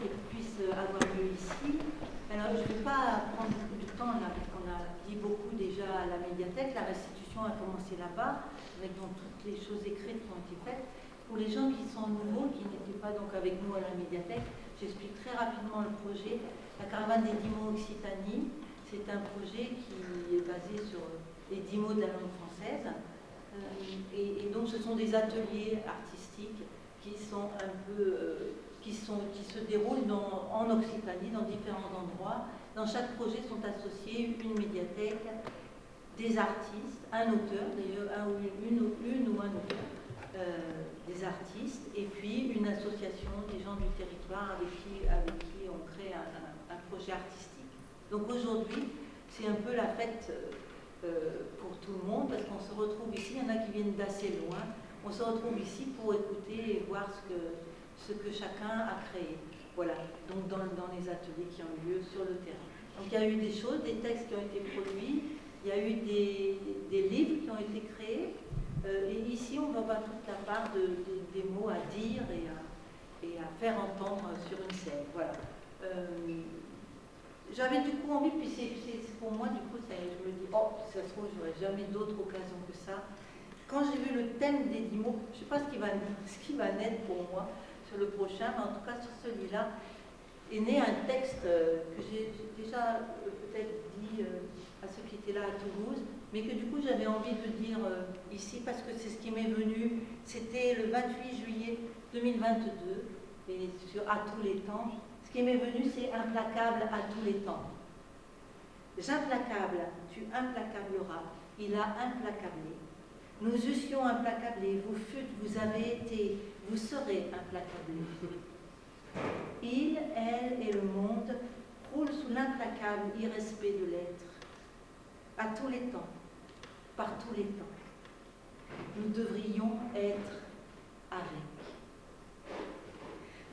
qu'elle puisse avoir lieu ici. Alors, je ne vais pas prendre beaucoup de temps là, parce qu'on a dit beaucoup déjà à la médiathèque. La restitution a commencé là-bas, avec donc toutes les choses écrites qui ont été faites. Pour les gens qui sont nouveaux, qui n'étaient pas donc avec nous à la médiathèque, j'explique très rapidement le projet. La caravane des 10 mots Occitanie, c'est un projet qui est basé sur les 10 mots de la langue française. Et donc ce sont des ateliers artistiques qui sont un peu, qui se déroulent en Occitanie, dans différents endroits. Dans chaque projet sont associés une médiathèque, des artistes, un auteur, d'ailleurs une ou un auteur, des artistes, et puis une association des gens du territoire avec qui on crée un projet artistique. Donc aujourd'hui, c'est un peu la fête pour tout le monde, parce qu'on se retrouve ici, il y en a qui viennent d'assez loin, on se retrouve ici pour écouter et voir ce que chacun a créé. Voilà, donc dans les ateliers qui ont eu lieu sur le terrain. Donc il y a eu des choses, des textes qui ont été produits, il y a eu des livres qui ont été créés, et ici on va voir toute la part des mots à dire et à faire entendre sur une scène. Voilà. J'avais du coup envie, puis c'est pour moi, du coup, je me dis, oh, ça se trouve, j'aurai jamais d'autre occasion que ça. Quand j'ai vu le thème des 10 mots, je ne sais pas ce qui va naître pour moi sur le prochain, mais en tout cas sur celui-là, est né un texte que j'ai déjà peut-être dit à ceux qui étaient là à Toulouse, mais que du coup j'avais envie de dire ici, parce que c'est ce qui m'est venu. C'était le 28 juillet 2022, et sur À tous les temps. Ce qui m'est venu, c'est implacable à tous les temps. J'implacable, tu implacableras, il a implacablé. Nous eussions implacablé, vous fûtes, vous avez été, vous serez implacablés. Il, elle et le monde roulent sous l'implacable irrespect de l'être. À tous les temps, par tous les temps. Nous devrions être avec.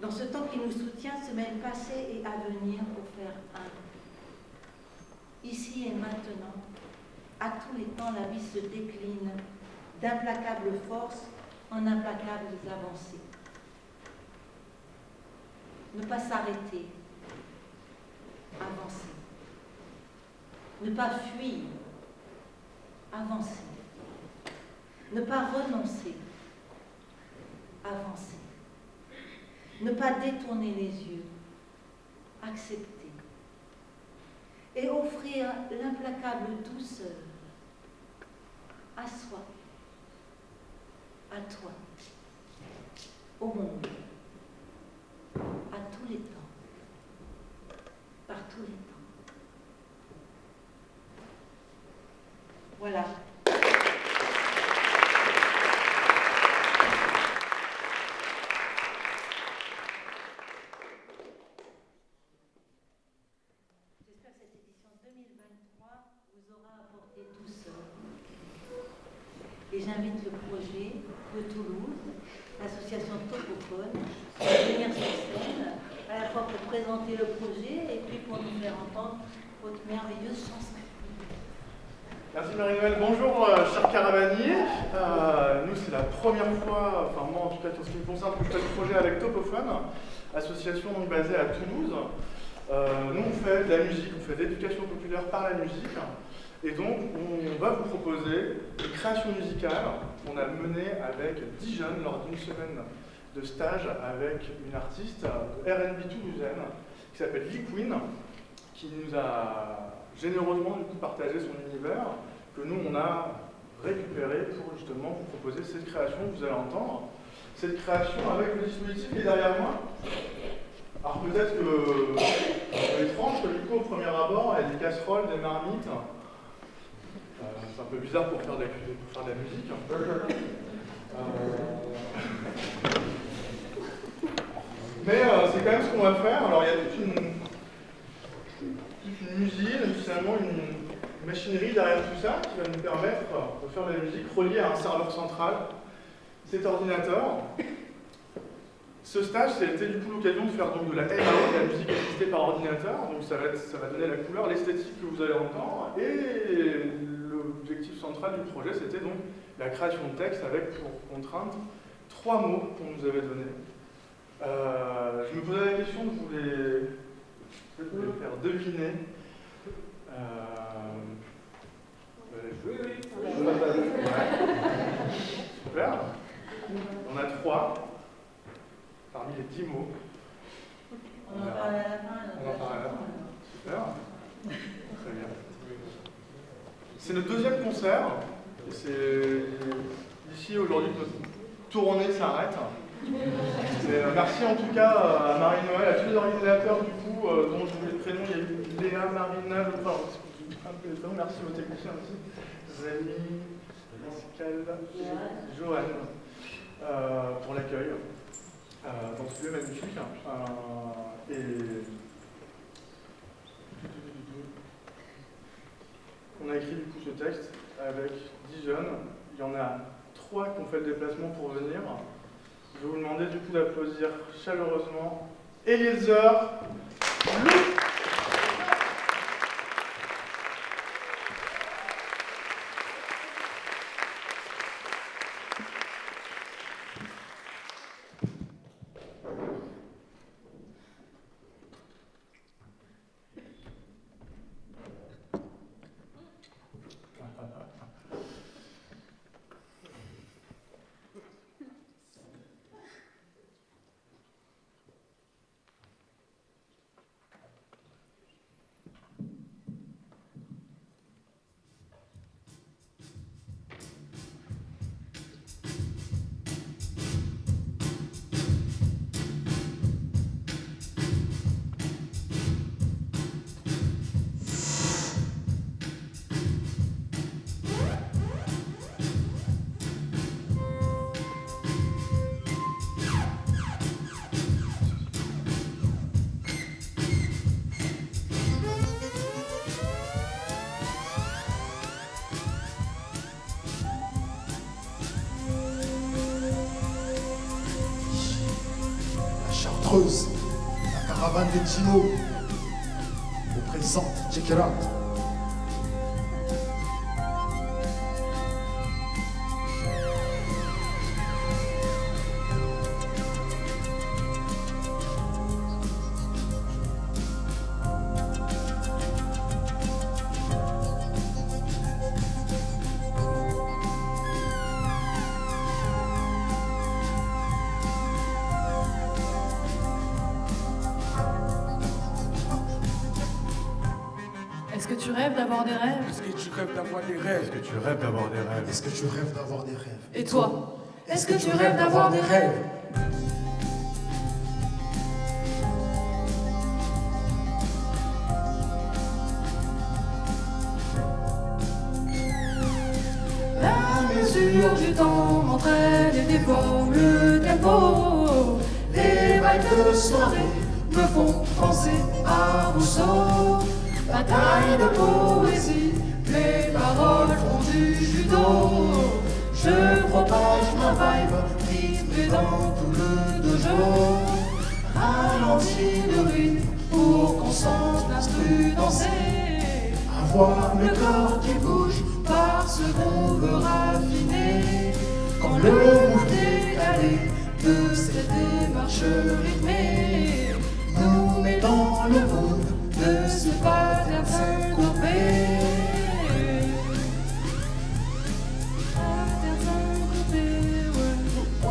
Dans ce temps qui nous soutient, se mêlent passé et avenir pour faire un. Ici et maintenant, à tous les temps, la vie se décline d'implacables forces en implacables avancées. Ne pas s'arrêter, avancer. Ne pas fuir, avancer. Ne pas renoncer, avancer. Ne pas détourner les yeux, accepter. Et offrir l'implacable douceur à soi, à toi, au monde, à tous les temps, par tous les temps. Voilà. J'espère que cette édition 2023 vous aura apporté douceur. Et j'invite le projet de Toulouse, l'association Topophone, à venir sur scène, à la fois pour présenter le projet et puis pour nous faire entendre votre merveilleuse chanson. Merci Marie-Noëlle. Bonjour chers caravaniers. Nous c'est la première fois, enfin moi en tout cas pour ce qui me concerne, que je fais le projet avec Topophone, association donc basée à Toulouse. Nous on fait de la musique, on fait de l'éducation populaire par la musique. Et donc on va vous proposer une création musicale qu'on a menée avec 10 jeunes lors d'une semaine de stage avec une artiste de R&B toulousaine qui s'appelle Lee Queen, qui nous a généreusement du coup partagé son univers, que nous on a récupéré pour justement vous proposer cette création que vous allez entendre. Cette création avec le dispositif qui est derrière moi. Alors peut-être que c'est étrange que du coup au premier abord, il y a des casseroles, des marmites. C'est un peu bizarre pour faire de la musique. Mais c'est quand même ce qu'on va faire. Alors il y a toute une usine, finalement une machinerie derrière tout ça qui va nous permettre de faire de la musique reliée à un serveur central, cet ordinateur. Ce stage, ça a été du coup l'occasion de faire donc de la MAO, de la musique assistée par ordinateur. Donc ça va donner la couleur, l'esthétique que vous allez entendre. Et l'objectif central du projet, c'était donc la création de texte avec pour contrainte 3 mots qu'on nous avait donnés. Je me posais la question de vous les faire deviner. Oui. Super. On a 3 parmi les 10 mots. On en parle à la fin. On en parle à la fin. Super. Très bien. C'est notre deuxième concert. Et c'est ici aujourd'hui que notre tournée s'arrête. Merci en tout cas à Marie-Noël, à tous les organisateurs du coup, dont je voulais le prénom, il y a eu Léa, Marina, je crois, merci aux techniciens aussi, Rémi, Pascal, Joanne, pour l'accueil dans ce lieu magnifique. On a écrit du coup ce texte avec 10 jeunes, il y en a 3 qui ont fait le déplacement pour venir. Je vais vous demander du coup d'applaudir chaleureusement Eliezer Lou. La caravane des Timo vous présente Check It Out. Est-ce que tu rêves d'avoir des rêves? Est-ce que tu rêves d'avoir des rêves? Est-ce que tu rêves d'avoir des rêves? Est-ce que tu rêves d'avoir des rêves? Et toi? Est-ce que tu rêves d'avoir des rêves? La mesure du temps m'entraîne et déforme le tempo. Les vibes de soirée me font penser à Rousseau. Bataille de poésie, les paroles font du judo. Je propage ma vibe, rythmée dans tout le dojo. Ralentis le rythme pour qu'on sente l'instru danser. Avoir le corps qui bouge par ce groove raffiné. Quand le mouvement décalé de cette démarche rythmée nous met dans le mood de ce pattern syncopé. Pattern syncopé, ouais.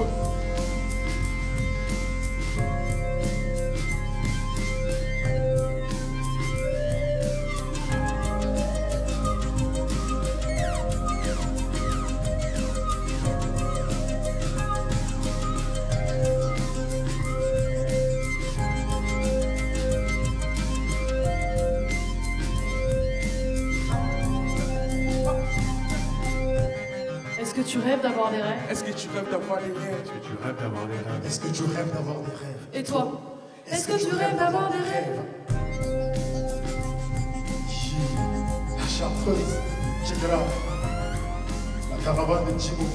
Est-ce que tu rêves d'avoir des rêves? Est-ce que tu rêves d'avoir des rêves? Est-ce que tu rêves d'avoir des rêves? Est-ce que tu rêves d'avoir des rêves? Et toi? Est-ce que tu rêves d'avoir des rêves? La chartreuse, check it out. La caravane de Timo.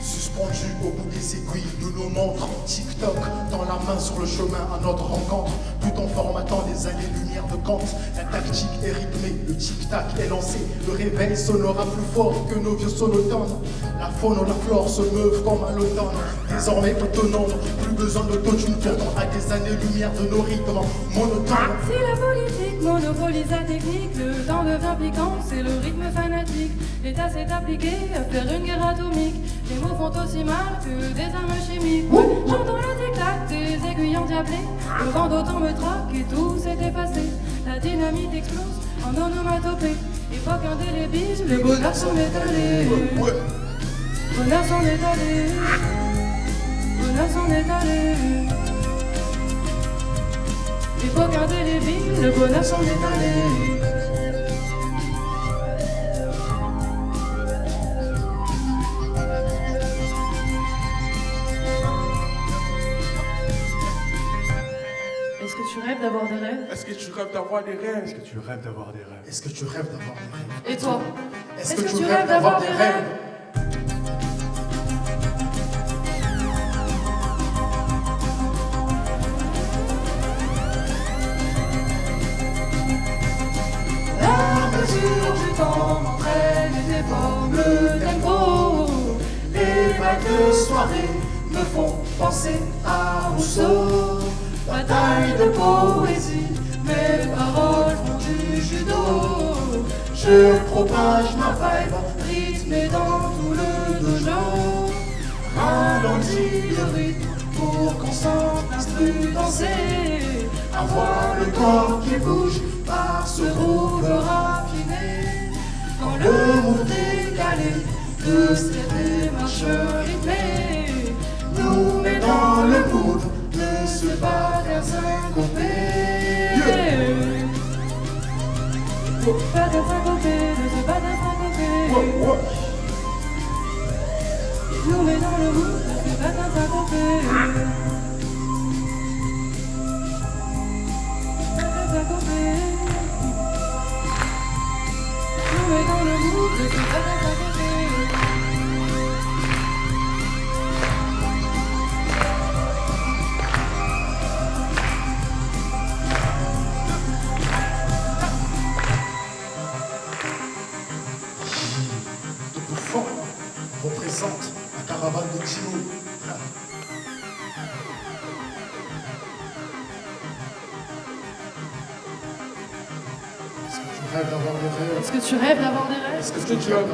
Suspendu au bout des aiguilles de nos montres. TikTok dans la main sur le chemin à notre rencontre. tout en formatant des années-lumière de Kant. La tactique est rythmée, le tic-tac est lancé, le réveil sonnera plus fort que nos vieux sonotones. La faune ou la flore se meuvent comme à l'automne, désormais autonome, plus besoin d'autotune, pourtant à des années-lumière de nos rythmes monotones. Si la politique monopolise la technique, le temps devient piquant, c'est le rythme fanatique. L'État s'est appliqué à faire une guerre atomique. Les mots font aussi mal que des armes chimiques. Ouais, j'entends le tic-tac des aiguilles endiablées. Le vent d'autant me traque et tout s'est effacé. La dynamite explose en onomatopée. Époque indélébile, le bonheur s'en est allé. Bonheur s'en est allé. Bonheur s'en est allé. Époque indélébile, le bonheur s'en est allé. Est-ce que tu rêves d'avoir des rêves? Est-ce que tu rêves d'avoir des rêves? Est-ce que tu rêves d'avoir des rêves? Est-ce que tu rêves d'avoir des rêves? Et toi? Est-ce que tu rêves d'avoir des rêves? La mesure du temps m'entraîne et déforme le tempo. Les vagues de soirée me font penser à Rousseau. Bataille de poésie, mes paroles font du judo. Je propage ma vibe, Rythmé dans tout le dojo. ralentis le rythme Pour qu'on sente l'instru danser. avoir le corps qui bouge Par ce groove raffiné. Quand le move décalé de cette démarche rythmée nous met dans le mood de ce pattern syncopé. Pattern syncopé, de ce pattern syncopé. Nous met dans le mood de ce pattern syncopé. Pattern syncopé. Nous met dans le mood de ce pattern syncopé. de Bouffon représente la caravane de Timo. Est-ce que tu rêves d'avoir des rêves? Est-ce que tu rêves d'avoir des rêves? Est-ce que tu rêves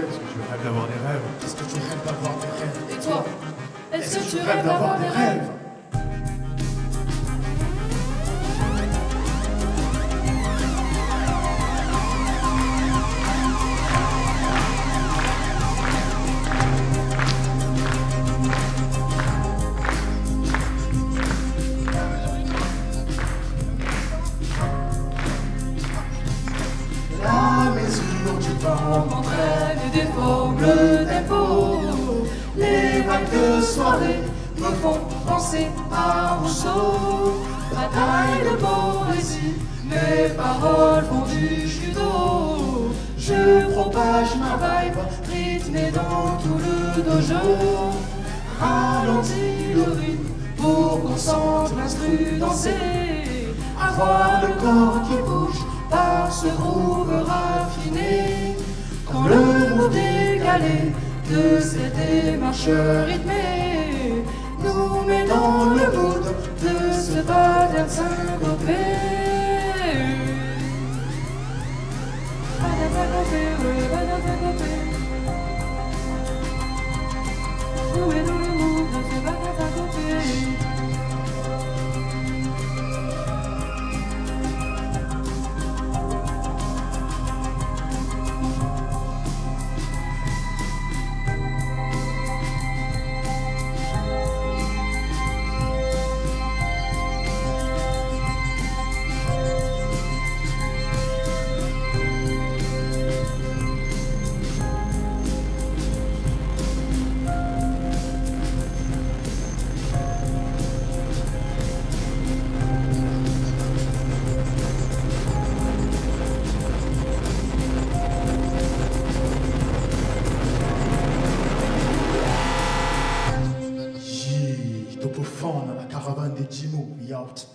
Est-ce que tu rêves d'avoir des rêves? d'avoir des rêves? Est-ce que tu rêves d'avoir des rêves? Et toi? Est-ce que tu rêves d'avoir des rêves? La mesure du temps M'entraîne et déforme le tempo. les vagues de soirée Me font penser à Rousseau. Bataille de poésie, mes paroles font du judo. Je propage ma vibe, rythmée dans tout le dojo. Ralentis le rythme pour qu'on sente l'instru danser. Avoir le corps qui bouge par ce groove raffiné. Quand le move décalé de cette démarche rythmée nous met dans le mood de ce pattern syncopé. Pattern syncopé, oui, pattern syncopé. Nous met dans le mood de ce pattern syncopé. Topophone, la caravane des Jimo, we out.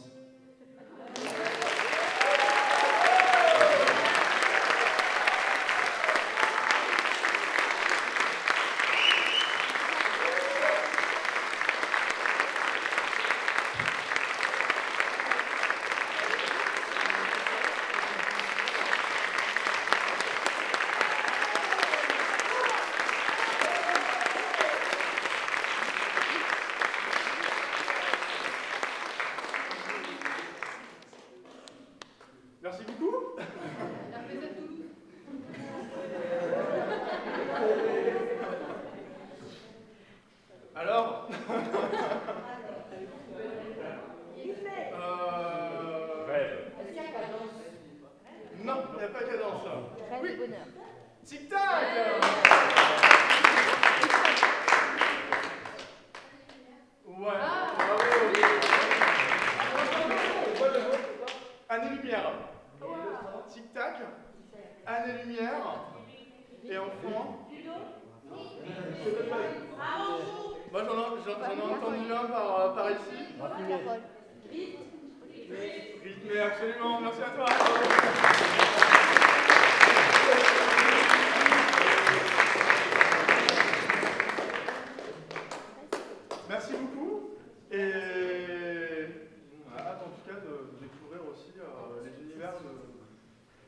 bonheur. Tic-tac. Ouais. Année-lumière. Tic-tac. Année-lumière. Et enfant. Moi j'en ai entendu un par ici. Rythmé, absolument. Merci à toi. Merci beaucoup. Et on a hâte en tout cas de découvrir aussi les univers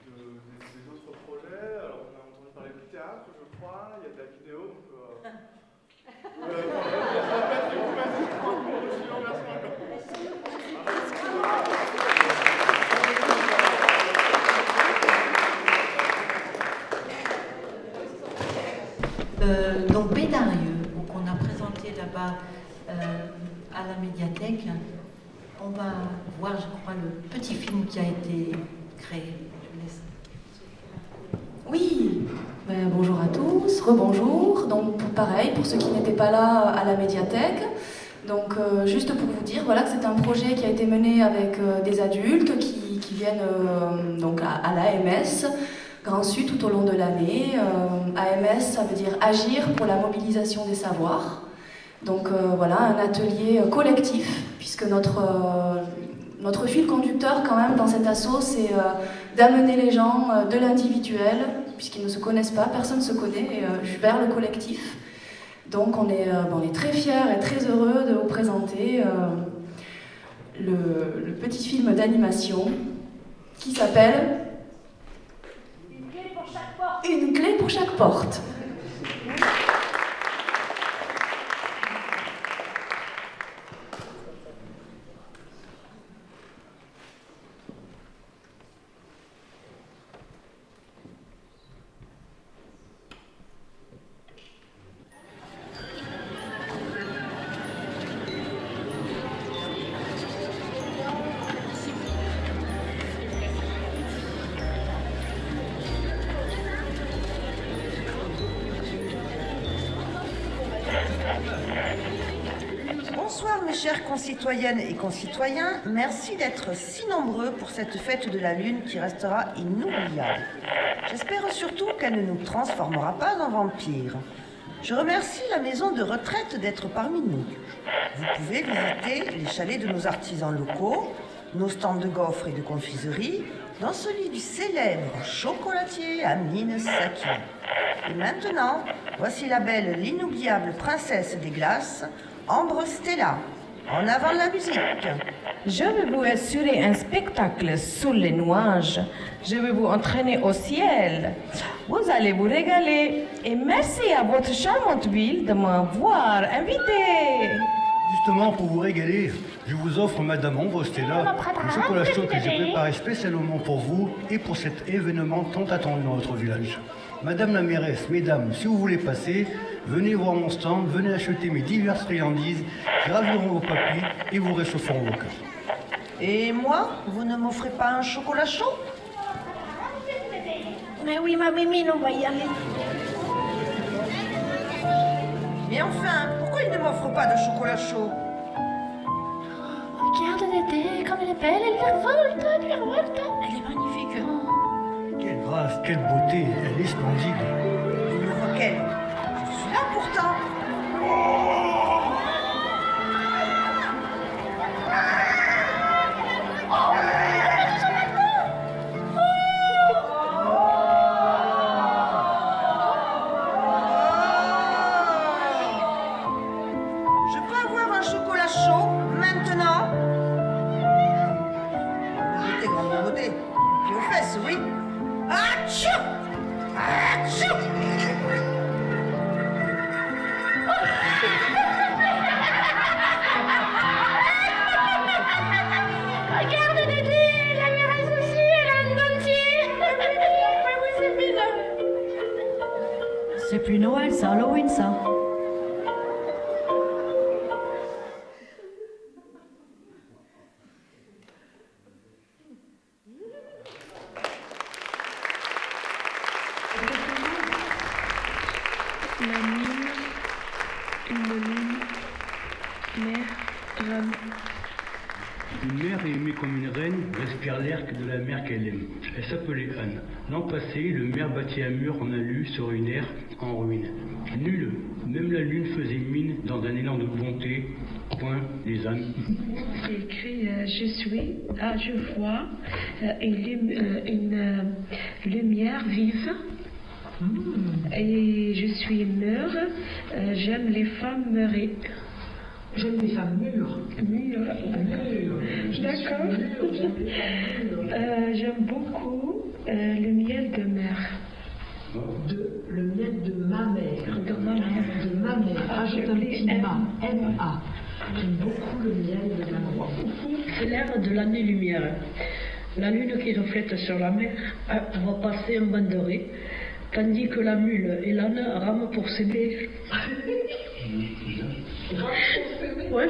des autres projets. Alors on a entendu parler du théâtre, je crois, il y a de la vidéo. Donc, donc Bédarieux, qu'on a présenté là-bas à la médiathèque, on va voir, je crois, le petit film qui a été créé. Je vous laisse. Oui, bonjour à tous, rebonjour. Donc pareil, pour ceux qui n'étaient pas là à la médiathèque, donc juste pour vous dire voilà, que c'est un projet qui a été mené avec des adultes qui viennent donc à l'AMS, Grand Sud tout au long de l'année. AMS, ça veut dire Agir pour la mobilisation des savoirs. Donc voilà, un atelier collectif, puisque notre fil conducteur quand même dans cet assaut, c'est d'amener les gens de l'individuel, puisqu'ils ne se connaissent pas, personne ne se connaît, vers le collectif. Donc on est très fiers et très heureux de vous présenter le petit film d'animation qui s'appelle Une clé pour chaque porte. Une clé pour chaque porte. Bonsoir mes chères concitoyennes et concitoyens, merci d'être si nombreux pour cette fête de la Lune qui restera inoubliable. J'espère surtout qu'elle ne nous transformera pas en vampires. Je remercie la maison de retraite d'être parmi nous. Vous pouvez visiter les chalets de nos artisans locaux, nos stands de gaufres et de confiserie, dont celui du célèbre chocolatier Amine Saki. Et maintenant, voici la belle, l'inoubliable princesse des glaces, Ambre Stella. En avant la musique. Je vais vous assurer un spectacle sous les nuages. Je vais vous entraîner au ciel. Vous allez vous régaler. Et merci à votre charmante ville de m'avoir invité. Justement, pour vous régaler, je vous offre, Madame Ambre Stella, un chocolat chaud que j'ai préparé spécialement pour vous et pour cet événement tant attendu dans notre village. Madame la mairesse, mesdames, si vous voulez passer, venez voir mon stand, venez acheter mes diverses friandises qui raviront vos papilles et vous réchaufferont vos cœurs. Et moi, vous ne m'offrez pas un chocolat chaud? Mais oui, ma mimine, on va y aller. Mais enfin, pourquoi il ne m'offre pas de chocolat chaud? Regarde Dédé, comme elle est belle, elle virevolte. Elle est magnifique. Quelle grâce, quelle beauté, elle est splendide. Il me voit qu'elle. Je suis là pourtant. Je peux avoir un chocolat chaud maintenant? Beauté, grande beauté. Puis aux fesses, oui. Atchou! Atchou! Regarde Dédé, la mairesse aussi, elle a un dentier. Mais oui, c'est mignon. C'est plus Noël, c'est Halloween, ça. Une mère aimée comme une reine respire l'air de la mère qu'elle aime. Elle s'appelait Anne. L'an passé, le maire bâtit un mur en alu sur une aire en ruine. Nul, même la lune faisait mine dans un élan de bonté. Point, les ânes. C'est écrit je suis, je vois une lumière vive. Et je suis mûre, j'aime les femmes mûries. J'aime les femmes mûres. D'accord. J'aime beaucoup le miel de mer. Le miel de ma mère. De ma mère. De ma mère. Rajoute un petit ma. M-A. J'aime beaucoup le miel de ma mère. C'est l'ère de l'année-lumière. La lune qui reflète sur la mer va passer en bande dorée, tandis que la mule et l'âne rament pour s'aimer. Ouais,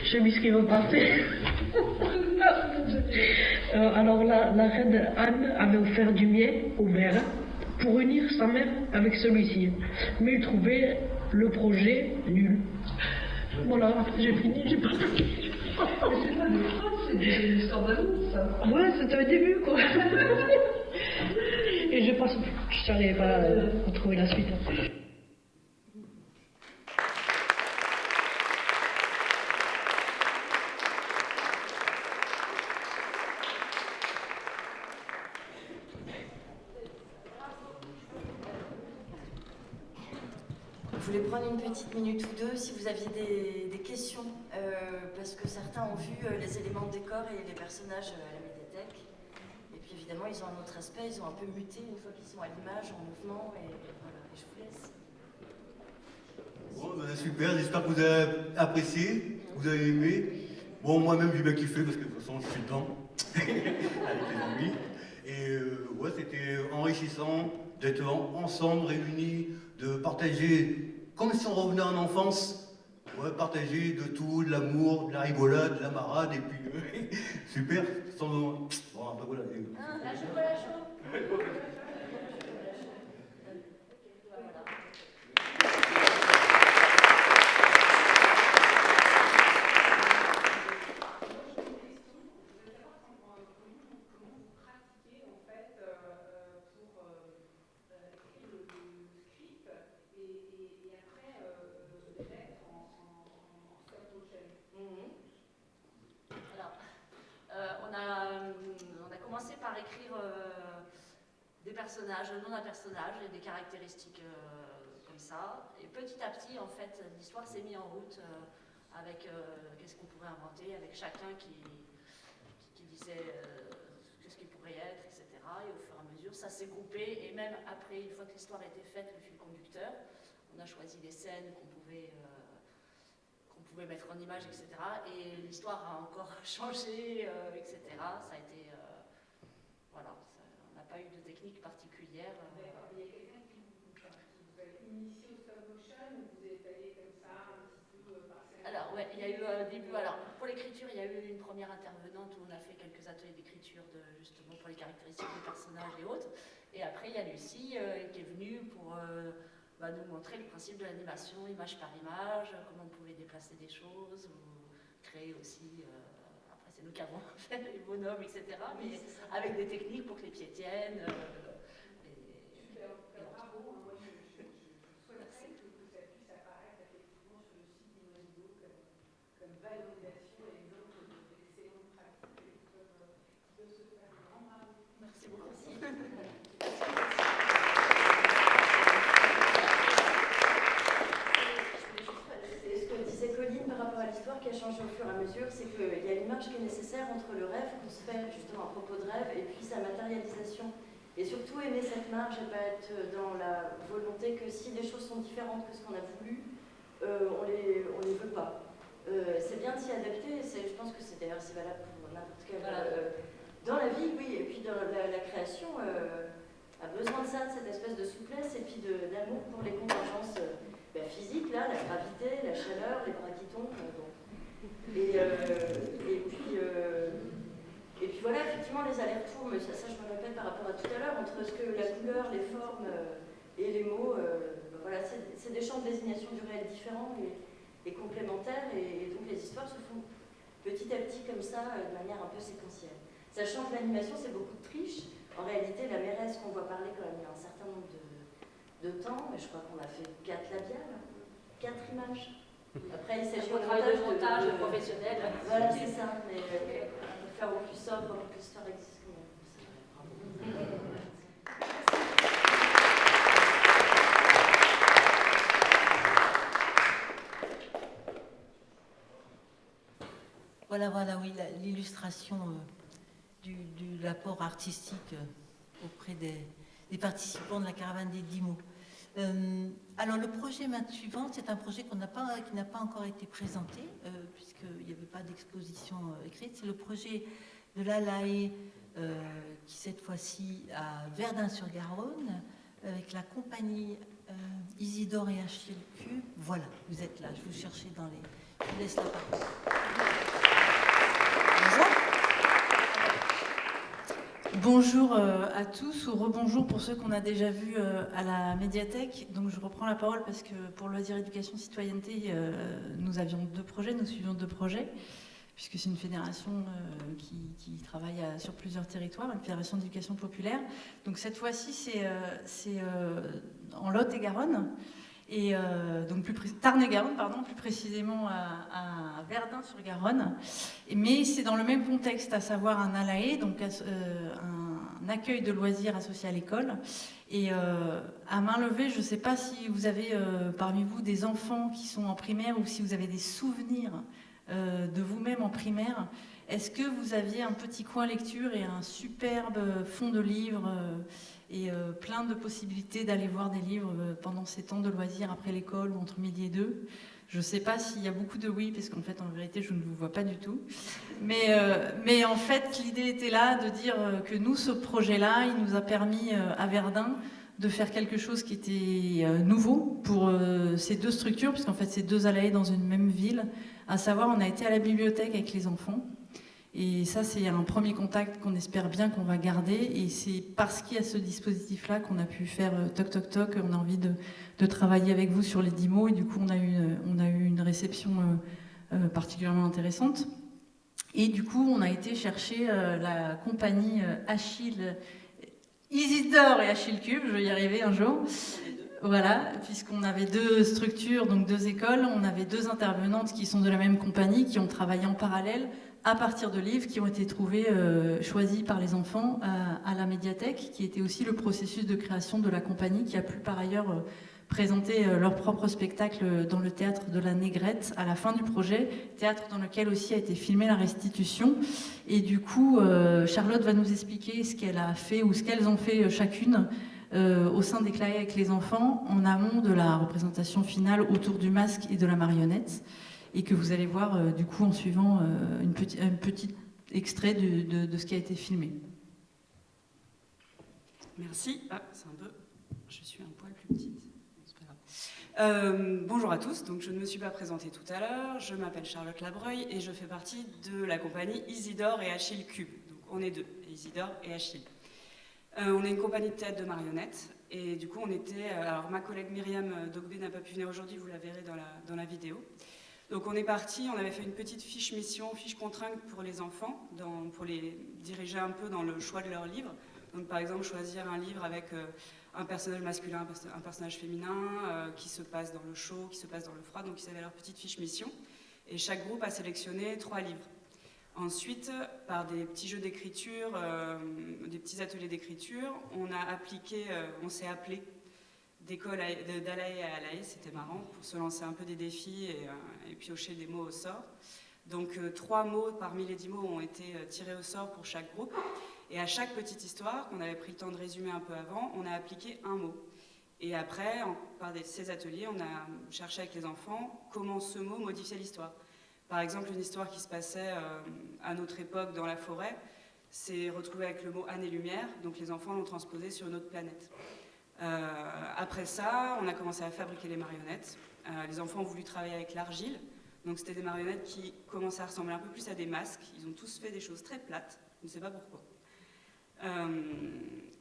je sais ce qui va passer. Alors la reine Anne avait offert du miel au maire pour unir sa mère avec celui-ci. Mais il trouvait le projet nul. Voilà, j'ai fini, j'ai pas fini. C'est une histoire d'amour, ça. Ouais, c'était au début, quoi. Et je pense que je n'arrivais pas à trouver la suite. Je voulais prendre une petite minute ou deux si vous aviez des questions, parce que certains ont vu les éléments de décor et les personnages à la médiathèque. Et puis évidemment, ils ont un autre aspect, ils ont un peu muté une fois qu'ils sont à l'image, en mouvement, et voilà, et je vous laisse. Bon, ben, super, j'espère que vous avez apprécié, vous avez aimé. Bon, moi-même, j'ai bien kiffé, parce que de toute façon, je suis dedans, avec les amis. Et ouais, c'était enrichissant d'être ensemble, réunis, de partager, comme si on revenait en enfance, ouais, partager de tout, de l'amour, de la rigolade, de la marade, et puis super, sans... Bon, après voilà. La chocolat chaud. On a commencé par écrire des personnages, le nom d'un personnage et des caractéristiques comme ça. Et petit à petit, en fait, l'histoire s'est mise en route avec qu'est-ce qu'on pourrait inventer, avec chacun qui disait ce qu'il pourrait être, etc. Et au fur et à mesure, ça s'est groupé. Et même après, une fois que l'histoire était faite, le fil conducteur, on a choisi les scènes qu'on pouvait mettre en image, etc. Et l'histoire a encore changé, etc. Ça a été... voilà, on n'a pas eu de technique particulière. Il y a quelqu'un qui vous a initié au stop motion ou vous êtes allé comme ça, un petit peu par scène? Alors, ouais, il y a eu un début... Alors, pour l'écriture, il y a eu une première intervenante où on a fait quelques ateliers d'écriture justement pour les caractéristiques des personnages et autres. Et après, il y a Lucie qui est venue pour... nous montrer le principe de l'animation, image par image, comment on pouvait déplacer des choses, ou créer aussi, après c'est nous qui avons fait les bonhommes, etc., mais avec des techniques pour que les pieds tiennent. Super, bravo, moi je souhaiterais que ça puisse apparaître effectivement sur le site d'Imagino comme valorisation et exemple d'excellentes pratiques qui peuvent se faire. Un grand bravo. Merci beaucoup. Qui a changé au fur et à mesure, c'est qu'il y a une marge qui est nécessaire entre le rêve qu'on se fait justement à propos de rêve et puis sa matérialisation. Et surtout aimer cette marge et pas être dans la volonté que si des choses sont différentes que ce qu'on a voulu, on les veut pas. C'est bien de s'y adapter, je pense que c'est valable pour n'importe quel... dans la vie, oui, et puis dans la création, a besoin de ça, de cette espèce de souplesse et puis d'amour pour les contingences physiques, là, la gravité, la chaleur, les bras qui tombent. Et puis voilà, effectivement, les allers-retours, mais ça je me répète par rapport à tout à l'heure, entre ce que la couleur, les formes et les mots, voilà, c'est des champs de désignation du réel différents et complémentaires, et donc les histoires se font petit à petit comme ça, de manière un peu séquentielle. Sachant que l'animation, c'est beaucoup de triche. En réalité, la mairesse qu'on voit parler quand même, il y a un certain nombre de temps, mais je crois qu'on a fait 4 labiales, 4 images. Après, il s'agit de montage professionnel. Voilà, c'est ça, mais on peut faire au plus sobre, au plus l'histoire existe quand même. Voilà, oui, l'illustration de l'apport artistique auprès des participants de la caravane des 10 mots. Alors le projet suivant, c'est un projet qui n'a pas encore été présenté, puisqu'il n'y avait pas d'exposition écrite. C'est le projet de l'Alaé, qui cette fois-ci à Verdun-sur-Garonne, avec la compagnie Isidore et Achille Cube. Voilà, vous êtes là, je vous cherchais dans les... Je vous laisse la parole. Bonjour à tous, ou rebonjour pour ceux qu'on a déjà vus à la médiathèque. Donc je reprends la parole parce que pour Loisirs Éducation Citoyenneté, nous avions 2 projets, nous suivions 2 projets, puisque c'est une fédération qui travaille sur plusieurs territoires, une fédération d'éducation populaire. Donc cette fois-ci, c'est en Lot-et-Garonne, et donc Tarn-et-Garonne, pardon, plus précisément à Verdun-sur-Garonne. Mais c'est dans le même contexte, à savoir un ALAE, donc un accueil de loisirs associé à l'école. Et à main levée, je ne sais pas si vous avez parmi vous des enfants qui sont en primaire ou si vous avez des souvenirs de vous-même en primaire. Est-ce que vous aviez un petit coin lecture et un superbe fond de livres et plein de possibilités d'aller voir des livres pendant ces temps de loisirs après l'école ou entre midi et 2? Je ne sais pas s'il y a beaucoup de oui, parce qu'en fait, en vérité, je ne vous vois pas du tout. Mais en fait, l'idée était là de dire que nous, ce projet-là, il nous a permis à Verdun de faire quelque chose qui était nouveau pour ces 2 structures, puisqu'en fait, c'est 2 ALAE dans une même ville. À savoir, on a été à la bibliothèque avec les enfants. Et ça, c'est un premier contact qu'on espère bien qu'on va garder. Et c'est parce qu'il y a ce dispositif-là qu'on a pu faire toc toc toc. On a envie de travailler avec vous sur les 10 mots. Et du coup, on a eu une réception particulièrement intéressante. Et du coup, on a été chercher la compagnie Achille, Isidore et Achille Cube. Je vais y arriver un jour. Voilà, puisqu'on avait 2 structures, donc 2 écoles. On avait 2 intervenantes qui sont de la même compagnie, qui ont travaillé en parallèle à partir de livres qui ont été trouvés, choisis par les enfants à la médiathèque, qui était aussi le processus de création de la compagnie, qui a pu par ailleurs présenter leur propre spectacle dans le théâtre de la Négrette à la fin du projet, théâtre dans lequel aussi a été filmée la restitution. Et du coup, Charlotte va nous expliquer ce qu'elle a fait ou ce qu'elles ont fait chacune au sein des CLAE avec les enfants en amont de la représentation finale autour du masque et de la marionnette. Et que vous allez voir du coup en suivant un petit extrait de ce qui a été filmé. Merci. Ah, c'est un peu... Je suis un poil plus petite. C'est pas grave. Bonjour à tous. Donc, je ne me suis pas présentée tout à l'heure. Je m'appelle Charlotte Labreuil et je fais partie de la compagnie Isidore et Achille Cube. Donc, on est 2, Isidore et Achille. On est une compagnie de théâtre de marionnettes. Et du coup, on était... Alors, ma collègue Myriam Dogbé n'a pas pu venir aujourd'hui, vous la verrez dans la vidéo. Donc on est parti, on avait fait une petite fiche mission, fiche contrainte pour les enfants, pour les diriger un peu dans le choix de leurs livres. Donc par exemple choisir un livre avec un personnage masculin, un personnage féminin, qui se passe dans le chaud, qui se passe dans le froid. Donc ils avaient leur petite fiche mission. Et chaque groupe a sélectionné 3 livres. Ensuite, par des petits jeux d'écriture, des petits ateliers d'écriture, on s'est appelé d'école d'Alae à Alae, c'était marrant, pour se lancer un peu des défis et piocher des mots au sort. Donc 3 mots parmi les 10 mots ont été tirés au sort pour chaque groupe. Et à chaque petite histoire, qu'on avait pris le temps de résumer un peu avant, on a appliqué un mot. Et après, par ces ateliers, on a cherché avec les enfants comment ce mot modifiait l'histoire. Par exemple, une histoire qui se passait à notre époque dans la forêt, s'est retrouvée avec le mot année-lumière, donc les enfants l'ont transposé sur une autre planète. Après ça, on a commencé à fabriquer les marionnettes. Les enfants ont voulu travailler avec l'argile. Donc c'était des marionnettes qui commençaient à ressembler un peu plus à des masques. Ils ont tous fait des choses très plates, je ne sais pas pourquoi.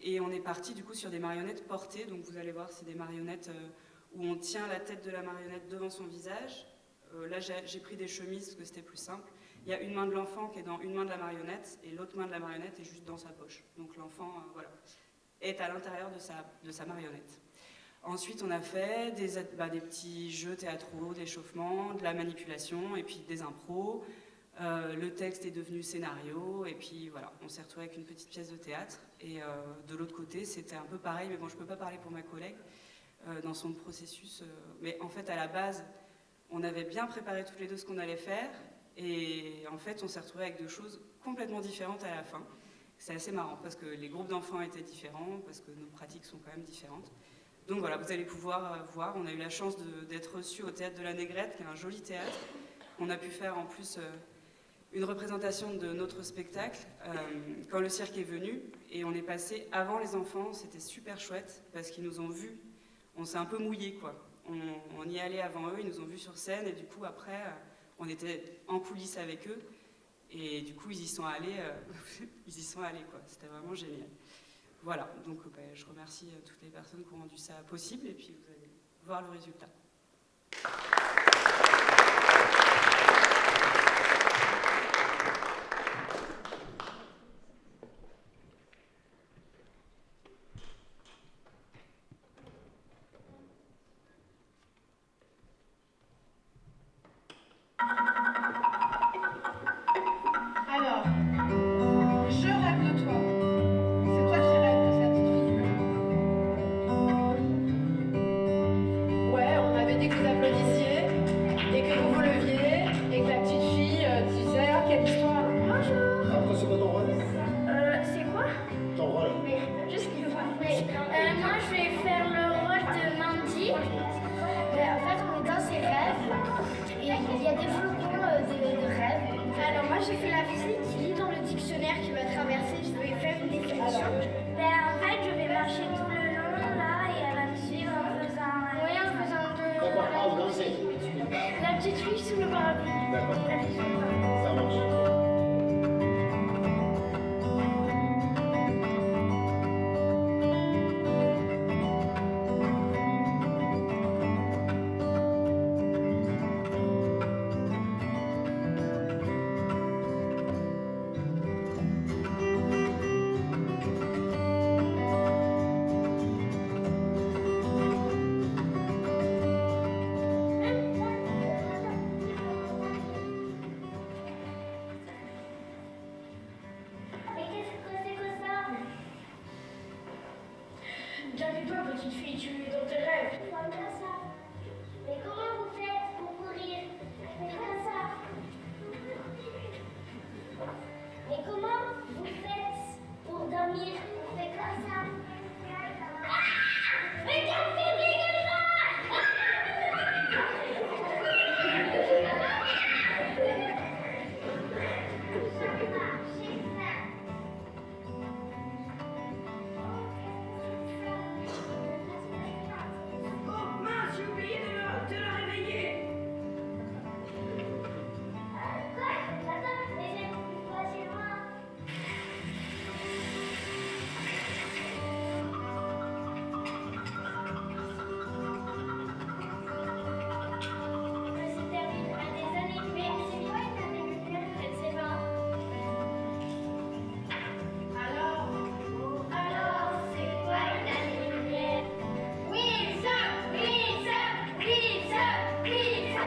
Et on est parti du coup sur des marionnettes portées. Donc vous allez voir, c'est des marionnettes où on tient la tête de la marionnette devant son visage. Là j'ai pris des chemises parce que c'était plus simple. il y a une main de l'enfant qui est dans une main de la marionnette et l'autre main de la marionnette est juste dans sa poche. Donc l'enfant voilà, est à l'intérieur de sa marionnette. Ensuite, on a fait des petits jeux théâtraux, d'échauffement, de la manipulation et puis des impros. Le texte est devenu scénario et puis voilà, on s'est retrouvé avec une petite pièce de théâtre. Et de l'autre côté, c'était un peu pareil, mais bon, je ne peux pas parler pour ma collègue dans son processus. Mais en fait, à la base, on avait bien préparé toutes les deux ce qu'on allait faire. Et en fait, on s'est retrouvé avec deux choses complètement différentes à la fin. C'est assez marrant parce que les groupes d'enfants étaient différents, parce que nos pratiques sont quand même différentes. Donc voilà, vous allez pouvoir voir. On a eu la chance d'être reçus au Théâtre de la Négrette, qui est un joli théâtre. On a pu faire en plus une représentation de notre spectacle quand le cirque est venu. Et on est passé avant les enfants, c'était super chouette parce qu'ils nous ont vus. On s'est un peu mouillés, quoi. On y allait avant eux, ils nous ont vus sur scène et du coup après, on était en coulisses avec eux. Et du coup, ils y sont allés, quoi. C'était vraiment génial. Voilà, donc je remercie toutes les personnes qui ont rendu ça possible et puis vous allez voir le résultat. Alors, je rêve de toi. C'est toi qui rêves de cette petite fille bleue. Ouais, on avait dit que vous applaudissiez et que vous vous leviez et que la petite fille disait « Ah, quelle histoire !» Bonjour. Après, c'est quoi ton rôle? C'est quoi? Ton rôle? Juste moi, je vais faire le rôle de Mandy. En fait, on est dans ses rêves et il y a des flocons de rêves. Alors moi, j'ai fait la fille qui lit dans le dictionnaire qui va traverser. Je vais faire une définition. En fait, je vais marcher tout le long là et elle va me suivre en faisant. Oui, en faisant de. D'accord, La petite fille sous le parapluie. D'accord. Ça marche. Mais qu'est-ce que c'est que ça? Calme-toi, petite fille, tu es dans tes rêves. Comme ça. Mais comment vous faites pour courir? Mais comme ça. Mais comment vous faites pour dormir? On fait comme ça. Ah! Mais qu'est-ce que c'est que ça? Oh mince, j'ai oublié de la réveiller. Quoi? Attends, mais j'ai plus toi chez moi. C'est terminé à des années, mais c'est quoi une année lumière? Je ne sais pas. Alors, C'est quoi une année lumière? Oui, ça, oui, ça, oui, ça, oui, ça.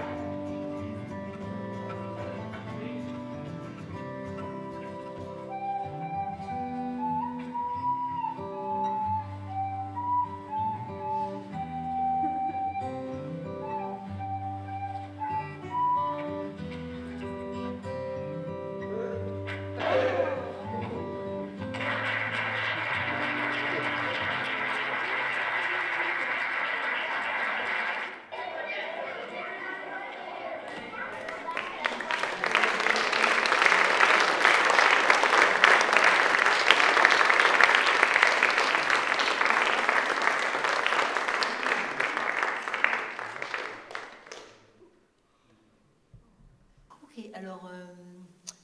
Ok, alors,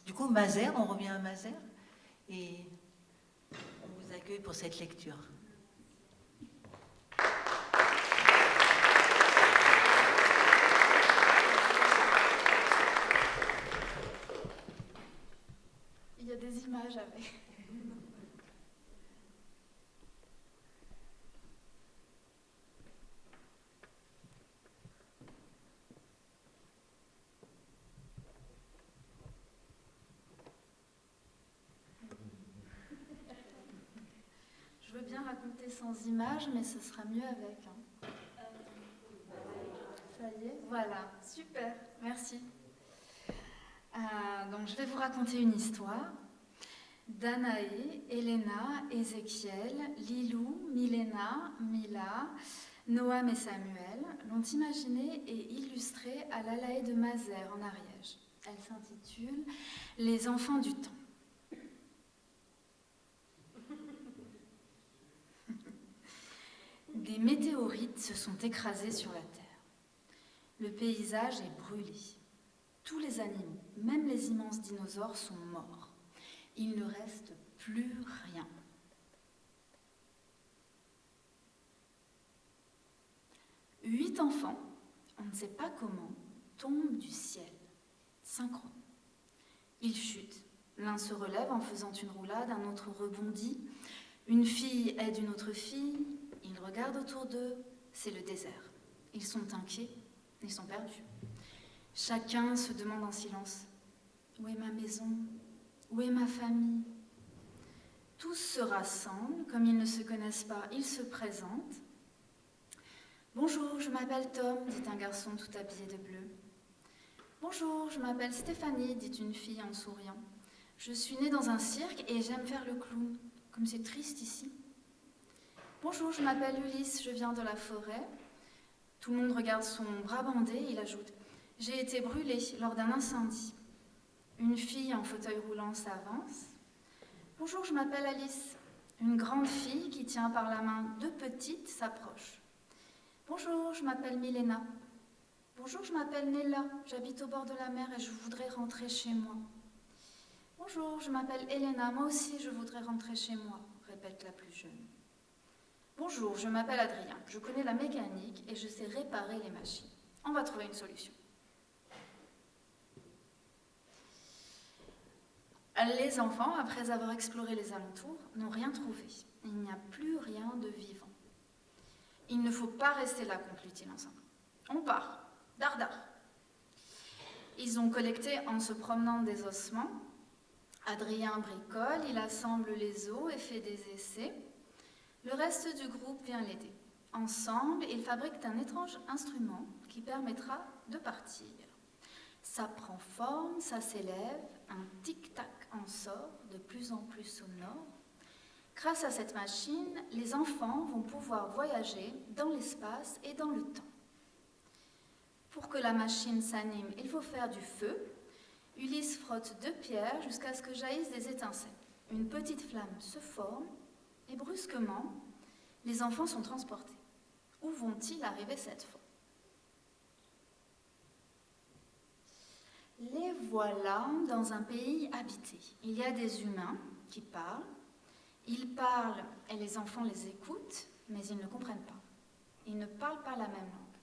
du coup, Mazères, on revient à Mazères et on vous accueille pour cette lecture. des images avec. Je veux bien raconter sans images, mais ce sera mieux avec. Hein. Ça y est, voilà, super, merci. Donc je vais vous raconter une histoire. Danaé, Elena, Ézéchiel, Lilou, Milena, Mila, Noam et Samuel l'ont imaginée et illustrée à l'Alaé de Mazères en Ariège. Elle s'intitule « Les enfants du temps ». Des météorites se sont écrasés sur la Terre. Le paysage est brûlé. Tous les animaux, même les immenses dinosaures, sont morts. Il ne reste plus rien. Huit enfants, on ne sait pas comment, tombent du ciel, synchrones. Ils chutent. L'un se relève en faisant une roulade, un autre rebondit. Une fille aide une autre fille. Ils regardent autour d'eux, c'est le désert. Ils sont inquiets, ils sont perdus. Chacun se demande en silence, où est ma maison? Où est ma famille? Tous se rassemblent, comme ils ne se connaissent pas, ils se présentent. Bonjour, je m'appelle Tom, dit un garçon tout habillé de bleu. Bonjour, je m'appelle Stéphanie, dit une fille en souriant. Je suis née dans un cirque et j'aime faire le clown, comme c'est triste ici. Bonjour, je m'appelle Ulysse, je viens de la forêt. Tout le monde regarde son bras bandé, il ajoute « J'ai été brûlé lors d'un incendie ». Une fille en fauteuil roulant s'avance. « Bonjour, je m'appelle Alice ». Une grande fille qui tient par la main deux petites s'approche. « Bonjour, je m'appelle Milena ». « Bonjour, je m'appelle Nella, j'habite au bord de la mer et je voudrais rentrer chez moi ». « Bonjour, je m'appelle Elena, moi aussi je voudrais rentrer chez moi », répète la plus jeune. « Bonjour, je m'appelle Adrien, je connais la mécanique et je sais réparer les machines. On va trouver une solution. » Les enfants, après avoir exploré les alentours, n'ont rien trouvé. Il n'y a plus rien de vivant. « Il ne faut pas rester là », conclut-il ensemble. « On part, dardard. » Ils ont collecté en se promenant des ossements. Adrien bricole, il assemble les os et fait des essais. Le reste du groupe vient l'aider. Ensemble, ils fabriquent un étrange instrument qui permettra de partir. Ça prend forme, ça s'élève, un tic-tac en sort, de plus en plus sonore. Grâce à cette machine, les enfants vont pouvoir voyager dans l'espace et dans le temps. Pour que la machine s'anime, il faut faire du feu. Ulysse frotte deux pierres jusqu'à ce que jaillissent des étincelles. Une petite flamme se forme et brusquement, les enfants sont transportés. Où vont-ils arriver cette fois? Les voilà dans un pays habité. Il y a des humains qui parlent. Ils parlent et les enfants les écoutent, mais ils ne comprennent pas. Ils ne parlent pas la même langue.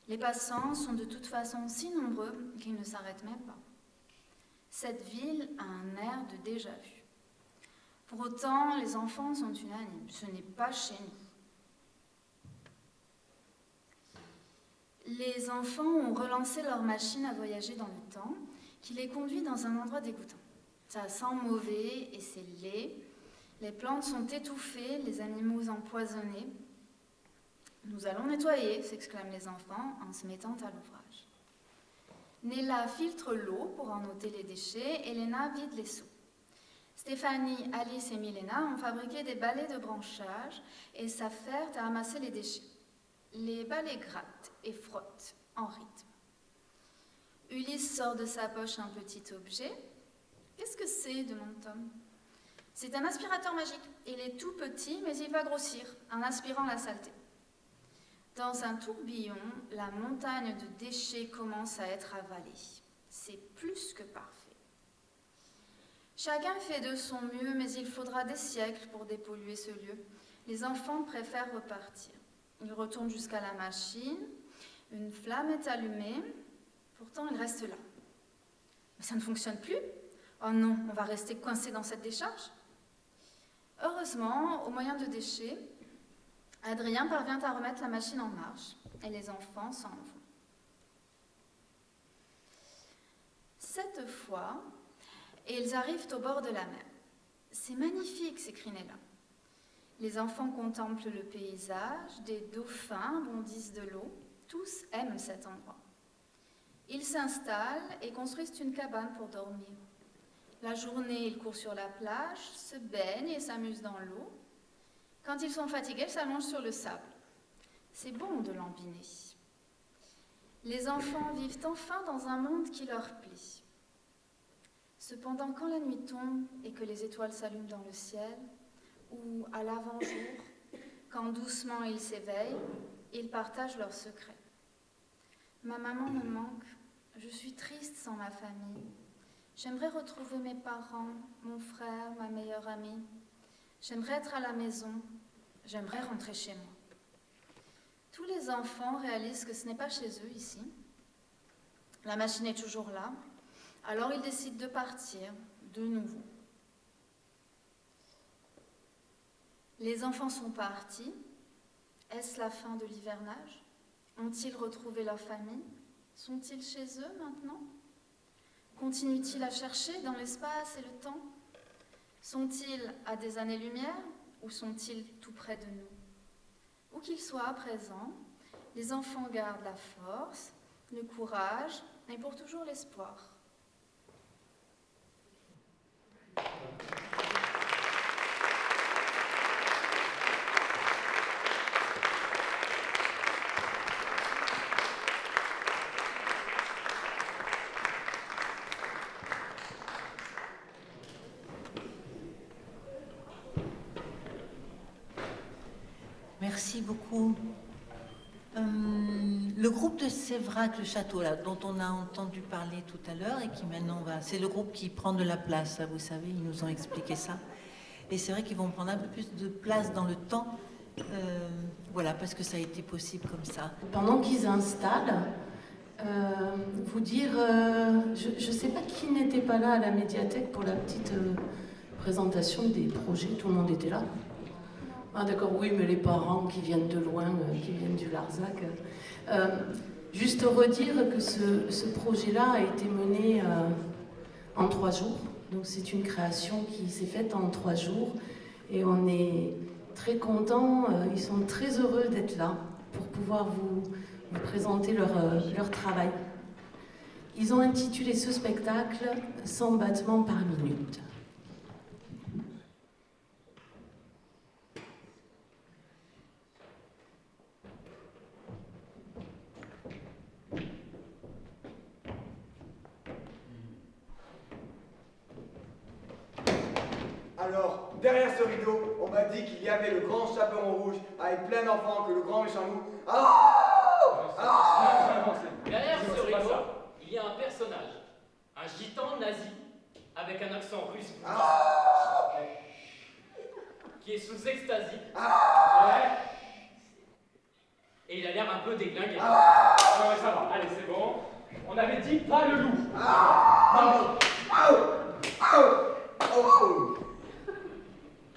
Les passants sont de toute façon si nombreux qu'ils ne s'arrêtent même pas. Cette ville a un air de déjà-vu. Pour autant, les enfants sont unanimes. Ce n'est pas chez nous. Les enfants ont relancé leur machine à voyager dans le temps, qui les conduit dans un endroit dégoûtant. Ça sent mauvais et c'est laid. Les plantes sont étouffées, les animaux empoisonnés. « Nous allons nettoyer », s'exclament les enfants en se mettant à l'ouvrage. Nella filtre l'eau pour en ôter les déchets, Elena vide les seaux. Stéphanie, Alice et Milena ont fabriqué des balais de branchage et s'affairent à amasser les déchets. Les balais grattent et frottent en rythme. Ulysse sort de sa poche un petit objet. « Qu'est-ce que c'est » demande Tom. « C'est un aspirateur magique. Il est tout petit, mais il va grossir en aspirant la saleté. » Dans un tourbillon, la montagne de déchets commence à être avalée. C'est plus que parfait. Chacun fait de son mieux, mais il faudra des siècles pour dépolluer ce lieu. Les enfants préfèrent repartir. Ils retournent jusqu'à la machine. Une flamme est allumée. Pourtant, ils restent là. Mais ça ne fonctionne plus. Oh non, on va rester coincé dans cette décharge. Heureusement, au moyen de déchets, Adrien parvient à remettre la machine en marche et les enfants s'en vont. Cette fois, ils arrivent au bord de la mer. C'est magnifique, s'écrie Nella. Les enfants contemplent le paysage, des dauphins bondissent de l'eau. Tous aiment cet endroit. Ils s'installent et construisent une cabane pour dormir. La journée, ils courent sur la plage, se baignent et s'amusent dans l'eau. Quand ils sont fatigués, ils s'allongent sur le sable. C'est bon de lambiner. Les enfants vivent enfin dans un monde qui leur plaît. Cependant, quand la nuit tombe et que les étoiles s'allument dans le ciel, ou à l'avant-jour, quand doucement ils s'éveillent, ils partagent leurs secrets. Ma maman me manque, je suis triste sans ma famille. J'aimerais retrouver mes parents, mon frère, ma meilleure amie. J'aimerais être à la maison, j'aimerais rentrer chez moi. Tous les enfants réalisent que ce n'est pas chez eux ici. La machine est toujours là, alors ils décident de partir de nouveau. Les enfants sont partis. Est-ce la fin de l'hivernage? Ont-ils retrouvé leur famille? Sont-ils chez eux maintenant? Continuent-ils à chercher dans l'espace et le temps? Sont-ils à des années-lumière ou sont-ils tout près de nous? Où qu'ils soient à présent, les enfants gardent la force, le courage et pour toujours l'espoir. Merci beaucoup. Le groupe de Séverac, le château, là, dont on a entendu parler tout à l'heure et qui maintenant va... C'est le groupe qui prend de la place, là, vous savez, ils nous ont expliqué ça. Et c'est vrai qu'ils vont prendre un peu plus de place dans le temps, voilà, parce que ça a été possible comme ça. Pendant qu'ils installent, vous dire, je ne sais pas qui n'était pas là à la médiathèque pour la petite présentation des projets, tout le monde était là. Ah d'accord, oui, mais les parents qui viennent de loin, qui viennent du Larzac. Juste redire que ce projet-là a été mené en 3 jours. Donc c'est une création qui s'est faite en 3 jours. Et on est très contents, ils sont très heureux d'être là pour pouvoir vous présenter leur travail. Ils ont intitulé ce spectacle « 100 battements par minute ». Alors, derrière ce rideau, on m'a dit qu'il y avait le grand chaperon rouge avec plein d'enfants, que le grand méchant loup... Derrière ce rideau, il y a un personnage, un gitan nazi avec un accent russe qui est sous ecstasy. Et il a l'air un peu déglingué. Ouais, ça va, allez, c'est bon. On avait dit pas le loup.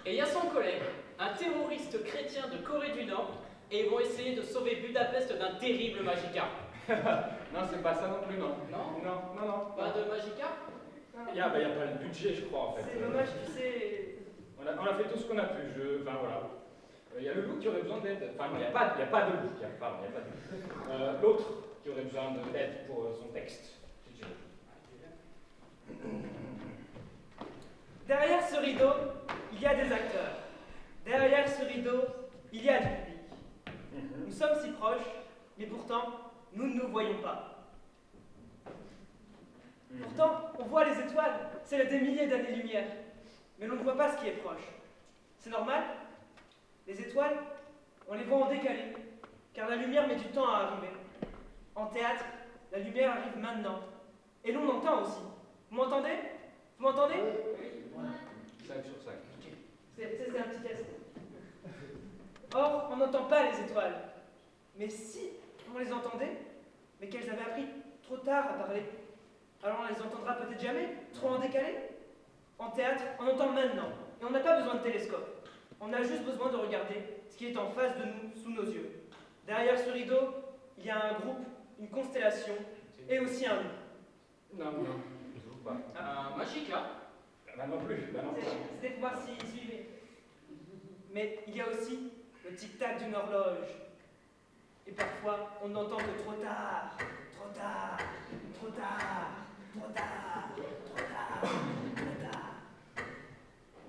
Et il y a son collègue, un terroriste chrétien de Corée du Nord, et ils vont essayer de sauver Budapest d'un terrible magica. Non, c'est pas ça non plus, non. Non? Non. Pas de magica? Il y a pas le budget, je crois, en fait. C'est dommage, tu sais... On a fait tout ce qu'on a pu, enfin voilà. Il y a le loup qui aurait besoin d'aide. Enfin, il n'y a pas de loup. Pardon, il n'y a pas de loup. L'autre qui aurait besoin d'aide pour son texte, si tu veux. Derrière ce rideau, il y a des acteurs. Derrière ce rideau, il y a du public. Nous sommes si proches, mais pourtant, nous ne nous voyons pas. Pourtant, on voit les étoiles, c'est des milliers d'années-lumière. Mais l'on ne voit pas ce qui est proche. C'est normal? Les étoiles, on les voit en décalé, car la lumière met du temps à arriver. En théâtre, la lumière arrive maintenant. Et l'on entend aussi. Vous m'entendez? Vous m'entendez? 5 sur 5. C'est un petit test. Or, on n'entend pas les étoiles. Mais si on les entendait, mais qu'elles avaient appris trop tard à parler, alors on les entendra peut-être jamais, trop en décalé. En théâtre, on entend maintenant, et on n'a pas besoin de télescope. On a juste besoin de regarder ce qui est en face de nous, sous nos yeux. Derrière ce rideau, il y a un groupe, une constellation, et aussi un loup. Non, je trouve pas. Un Magica. Bah non plus, bah non plus. C'était pour voir s'il suivait. Mais il y a aussi le tic-tac d'une horloge. Et parfois, on n'entend que trop tard, trop tard, trop tard, trop tard, trop tard, trop tard.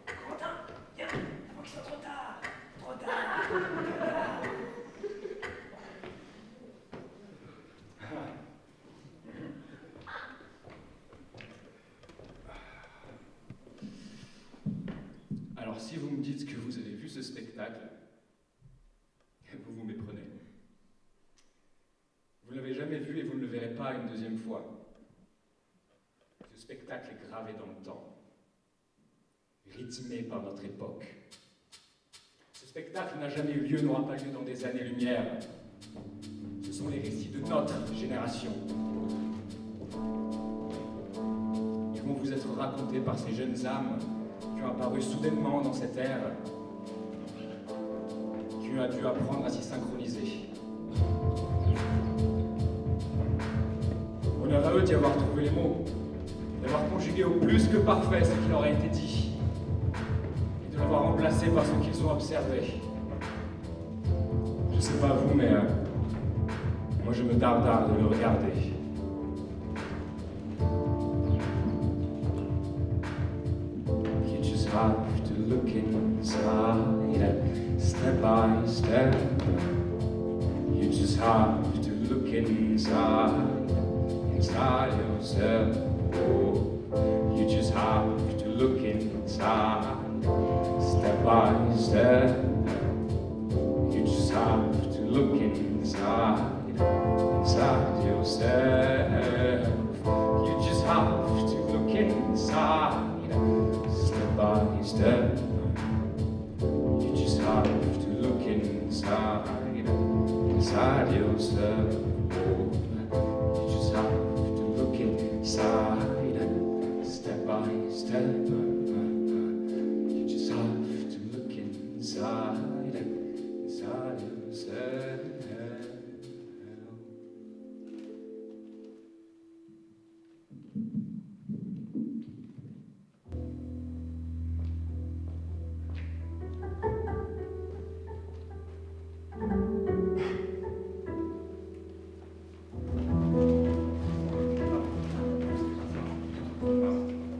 Quentin, viens, avant qu'il soit trop tard, trop tard, trop tard. Alors si vous me dites que vous avez vu ce spectacle, vous vous méprenez. Vous ne l'avez jamais vu et vous ne le verrez pas une deuxième fois. Ce spectacle est gravé dans le temps, rythmé par notre époque. Ce spectacle n'a jamais eu lieu, n'aura pas lieu dans des années-lumière. Ce sont les récits de notre génération. Ils vont vous être racontés par ces jeunes âmes qui ont apparu soudainement dans cette ère, qui ont dû apprendre à s'y synchroniser. Honneur à eux d'y avoir trouvé les mots, d'avoir conjugué au plus que parfait ce qui leur a été dit, et de l'avoir remplacé par ce qu'ils ont observé. Je sais pas vous, mais moi je me tarde de le regarder. You just have to look inside, step by step. You just have to look inside yourself. Oh, you just have to look inside, step by step. You just have to look inside yourself. You just have to look inside, step by step. You just have to look inside yourself. Oh, you just have to look inside, step by step. You just have to look inside yourself.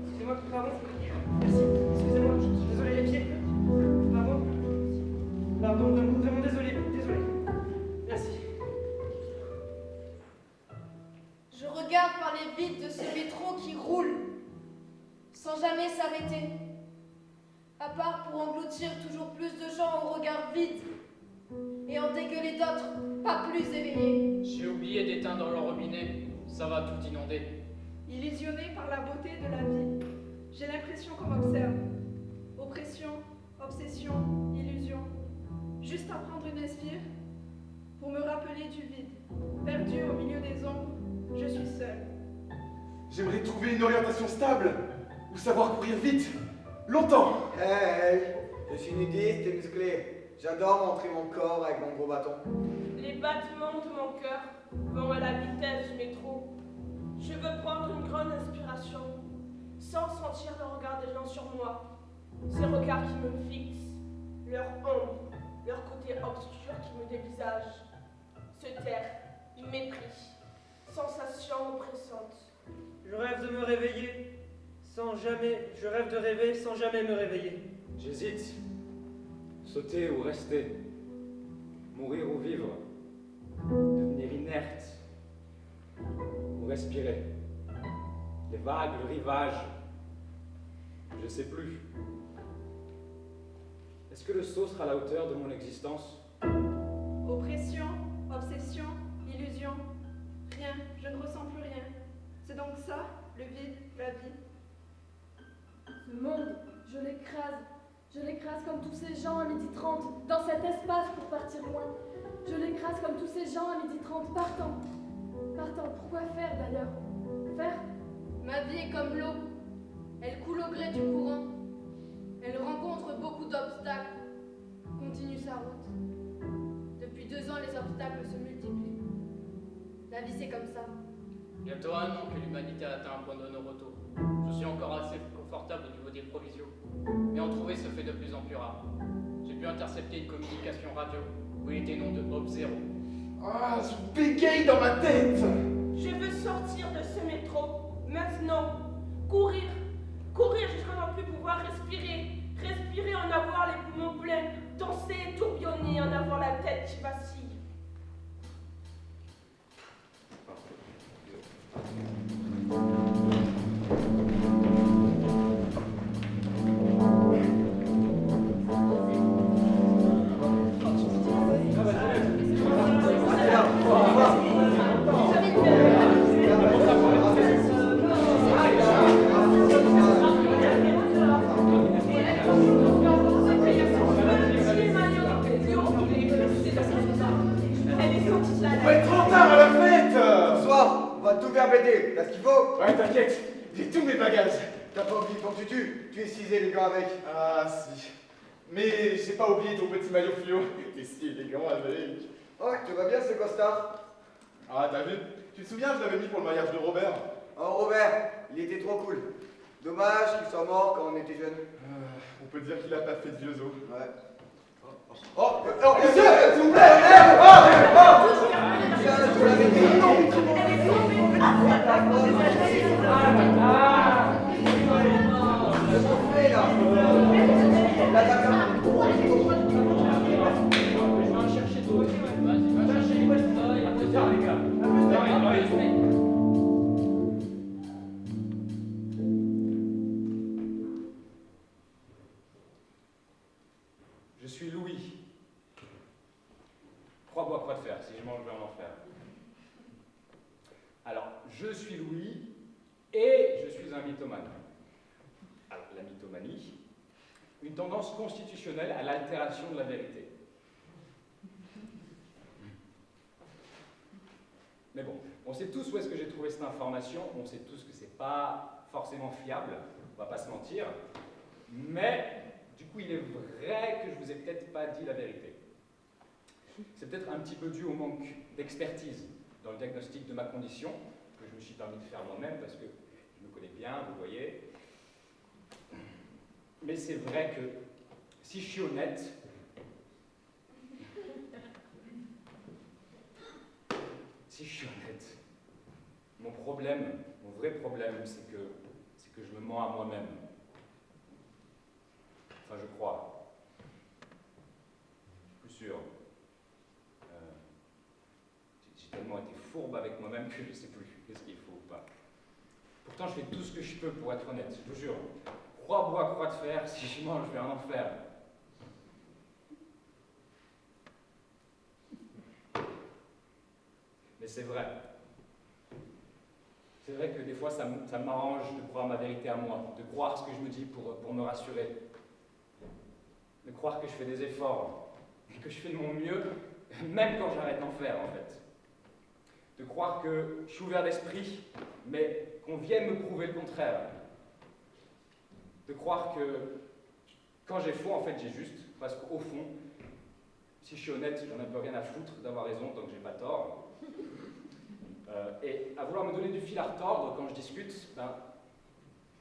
Excusez-moi, pardon. Merci. Excusez-moi, je suis désolé les pieds. Pardon. Pardon, vraiment désolé. Merci. Je regarde par les vitres de ce métro qui roule, sans jamais s'arrêter, à part pour engloutir toujours plus de gens au regard vide et en dégueuler d'autres pas plus éveillés. J'ai oublié d'éteindre le robinet, ça va tout inonder. Illusionné par la beauté de la vie, j'ai l'impression qu'on m'observe. Oppression, obsession, illusion. Juste à prendre une inspire pour me rappeler du vide. Perdu au milieu des ombres, je suis seule. J'aimerais trouver une orientation stable, ou savoir courir vite, longtemps. Hey, je suis nudiste et musclé. J'adore montrer mon corps avec mon gros bâton. Les battements de mon cœur vont à la vitesse du métro. Je veux prendre une grande inspiration, sans sentir le regard des gens sur moi. Ces regards qui me fixent, leur ombre, leur côté obscur qui me dévisage. Se taire, mépris, sensation oppressante. Je rêve de me réveiller je rêve de rêver sans jamais me réveiller. J'hésite. Sauter ou rester. Mourir ou vivre. Devenir inerte. Ou respirer. Les vagues, le rivage. Je sais plus. Est-ce que le saut sera à la hauteur de mon existence? Oppression, obsession, illusion. Rien, je ne ressens plus rien. C'est donc ça, le vide, la vie. Ce monde, je l'écrase comme tous ces gens à 12h30 dans cet espace pour partir loin. Je l'écrase comme tous ces gens à 12h30 partant. Pourquoi faire d'ailleurs? Faire? Ma vie est comme l'eau. Elle coule au gré du courant. Elle rencontre beaucoup d'obstacles. Continue sa route. Depuis 2 ans, les obstacles se multiplient. La vie, c'est comme ça. Bientôt 1 an que l'humanité a atteint un point de non-retour. Je suis encore assez confortable au niveau des provisions, mais en trouver se fait de plus en plus rare. J'ai pu intercepter une communication radio où il était nom de Hope Zero. Ah, je bégaye dans ma tête. Je veux sortir de ce métro, maintenant. Courir, courir jusqu'à n'en plus pouvoir respirer. Respirer, en avoir les poumons pleins. Danser, tourbillonner, en avoir la tête qui vacille. T'as ce qu'il faut? Ouais, t'inquiète, j'ai tous mes bagages. T'as pas oublié ton tutu? Tu es cisé les gants avec. Ah, si. Mais j'ai pas oublié ton petit maillot fluo. T'es si élégant avec. Oh, tu vas bien ce costard? Ah, t'as vu? Tu te souviens, je l'avais mis pour le mariage de Robert? Oh, Robert, il était trop cool. Dommage qu'il soit mort quand on était jeunes. On peut dire qu'il a pas fait de vieux os. Ouais. Oh, monsieur, s'il vous plaît! Je vous l'avais dit, non! Je suis Louis. Crois-moi quoi de faire, si je mange, je vais en enfer. Alors, je suis Louis et je suis un mythomane. Alors, la mythomanie, une tendance constitutionnelle à l'altération de la vérité. Mais bon, on sait tous où est-ce que j'ai trouvé cette information, on sait tous que c'est pas forcément fiable, on va pas se mentir, mais du coup, il est vrai que je vous ai peut-être pas dit la vérité. C'est peut-être un petit peu dû au manque d'expertise dans le diagnostic de ma condition, que je me suis permis de faire moi-même parce que je me connais bien, vous voyez. Mais c'est vrai que si je suis honnête, mon problème, mon vrai problème, c'est que je me mens à moi-même. Enfin, je crois. Je suis plus sûr. J'ai tellement été fourbe avec moi-même que je ne sais plus qu'est-ce qu'il faut ou pas. Pourtant, je fais tout ce que je peux pour être honnête, je vous jure. Croix, bois, croix de fer, si je mange, je vais en enfer. Mais c'est vrai. C'est vrai que des fois, ça m'arrange de croire ma vérité à moi, de croire ce que je me dis pour me rassurer. De croire que je fais des efforts, et que je fais de mon mieux, même quand j'arrête d'en faire, en fait. De croire que je suis ouvert d'esprit, mais qu'on vienne me prouver le contraire. De croire que quand j'ai faux, en fait, j'ai juste, parce qu'au fond, si je suis honnête, j'en ai un peu rien à foutre d'avoir raison, donc j'ai pas tort. Et à vouloir me donner du fil à retordre quand je discute, ben,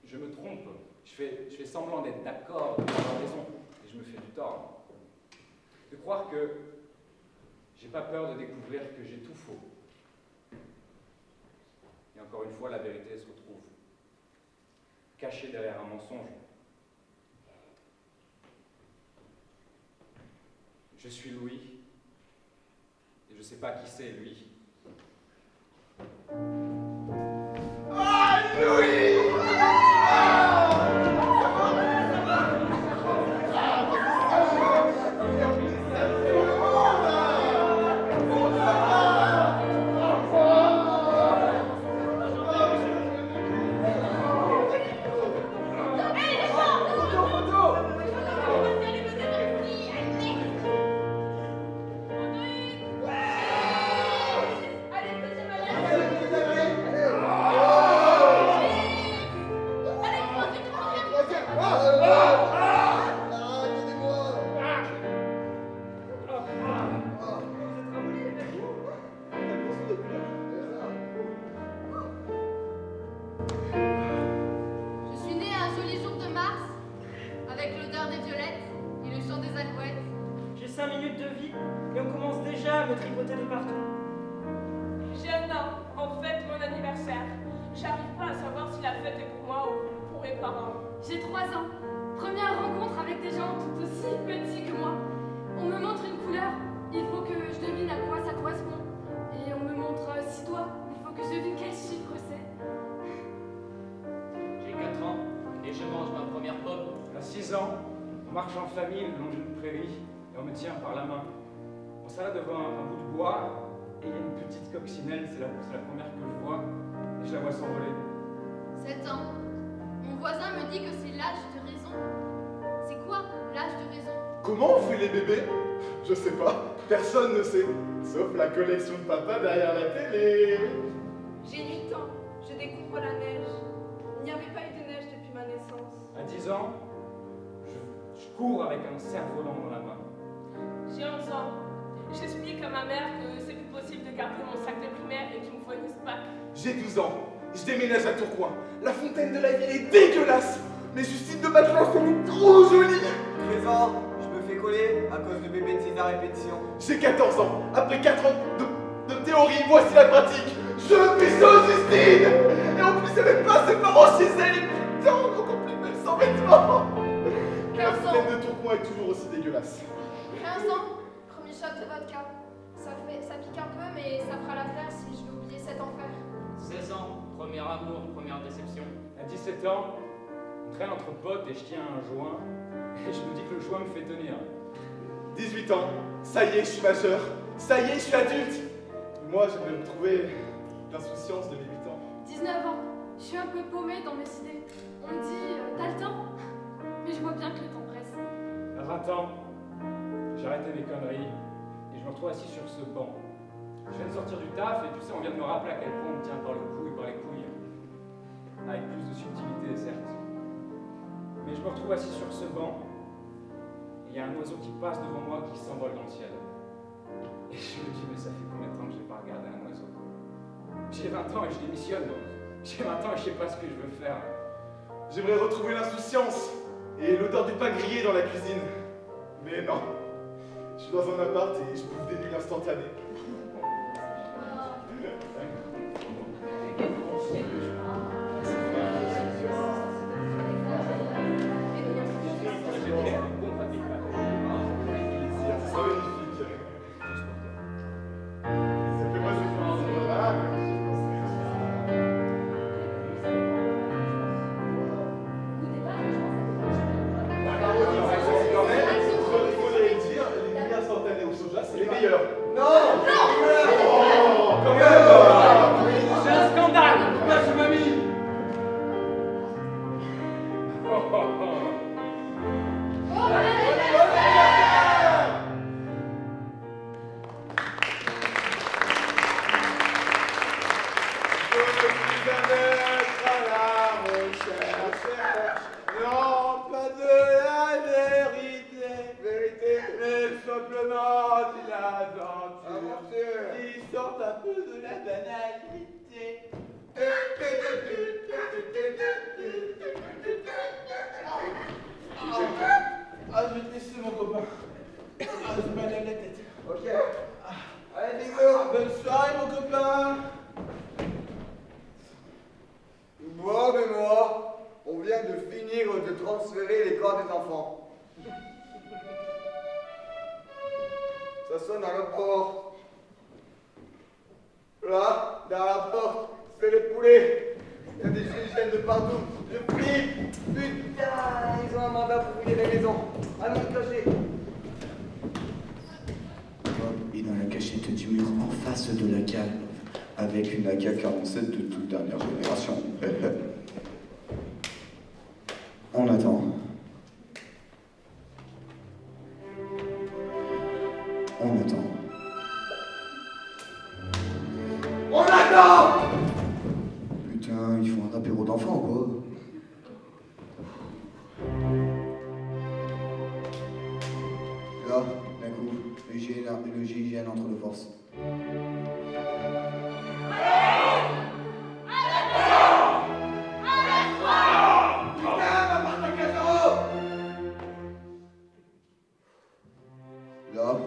je me trompe. Je fais semblant d'être d'accord, d'avoir raison, et je me fais du tort. De croire que j'ai pas peur de découvrir que j'ai tout faux. Et encore une fois, la vérité se retrouve cachée derrière un mensonge. Je suis Louis, et je sais pas qui c'est, lui. Ah, Louis! à me tripoter de partout. J'ai un an, en fait, mon anniversaire. J'arrive pas à savoir si la fête est pour moi ou pour mes parents. J'ai 3 ans. Première rencontre avec des gens tout aussi petits que moi. On me montre une couleur, il faut que je devine à quoi ça correspond. Et on me montre 6 doigts, il faut que je devine quel chiffre c'est. J'ai 4 ans et je mange ma première pomme. À 6 ans, on marche en famille le long d'une prairie et on me tient par la main. On s'arrête devant un bout de bois et il y a une petite coccinelle, c'est la première que je vois et je la vois s'envoler. 7 ans. Mon voisin me dit que c'est l'âge de raison. C'est quoi l'âge de raison? Comment on fait les bébés? Je sais pas, personne ne sait, sauf la collection de papa derrière la télé. J'ai 8 ans. Je découvre la neige. Il n'y avait pas eu de neige depuis ma naissance. À 10 ans, je cours avec un cerf-volant dans la main. J'ai 11 ans. J'explique à ma mère que c'est plus possible de garder mon sac de primaire et qu'il me faut une SPAC. J'ai 12 ans, je déménage à Tourcoing. La fontaine de la ville est dégueulasse, mais Justine de Matelas, elle est trop jolie. 13 ans, je me fais coller à cause de mes bêtises à répétition. J'ai 14 ans, après 4 ans de théorie, voici la pratique. Je pissonne Justine. Et en plus, elle n'aime pas ses parents chez elle, et putain, encore plus belle sans vêtements. La fontaine de Tourcoing est toujours aussi dégueulasse. 15 ans. Premier shot de vodka. Ça pique un peu, mais ça fera l'affaire si je veux oublier cet enfer. 16 ans, premier amour, première déception. À 17 ans, on traîne entre potes et je tiens un joint et je me dis que le joint me fait tenir. 18 ans, ça y est, je suis majeur. Ça y est, je suis adulte. Et moi, j'aimerais retrouver l'insouciance de mes 8 ans. 19 ans. Je suis un peu paumée dans mes idées. On me dit, t'as le temps? Mais je vois bien que le temps presse. À 20 ans, j'ai arrêté mes conneries et je me retrouve assis sur ce banc. Je viens de sortir du taf et tu sais, on vient de me rappeler à quel point on me tient par le cou et par les couilles. Avec plus de subtilité, certes. Mais je me retrouve assis sur ce banc et il y a un oiseau qui passe devant moi qui s'envole dans le ciel. Et je me dis, mais ça fait combien de temps que je n'ai pas regardé un oiseau? J'ai 20 ans et je démissionne. J'ai 20 ans et je sais pas ce que je veux faire. J'aimerais retrouver l'insouciance et l'odeur du pain grillé dans la cuisine. Mais non, je suis dans un appart et je bouffe des nuits instantanées. C'est les meilleurs. Non! Oh, quand même! C'est un scandale! Là, je m'as mis! Non, pas de la vérité, mais simplement de l'aventure qui sort un peu de la banalité. Ah, je vais te laisser mon copain. Ah, je me lève la tête. Ok. Allez, bisous. Bonne soirée mon copain. Bon, mais moi, on vient de finir de transférer les corps des enfants. Ça sonne à la porte. Là, derrière la porte, c'est les poulets. Il y a des GIGN de partout. Je prie. Putain, ils ont un mandat pour fouiller les maisons. Allons nous cacher. Bob est dans la cachette du mur en face de la cave, avec une AK-47 de toute dernière génération. On attend. On attend. On attend! Putain, ils font un apéro d'enfants, quoi. Là, d'un coup, le GIGN entre de force. Là,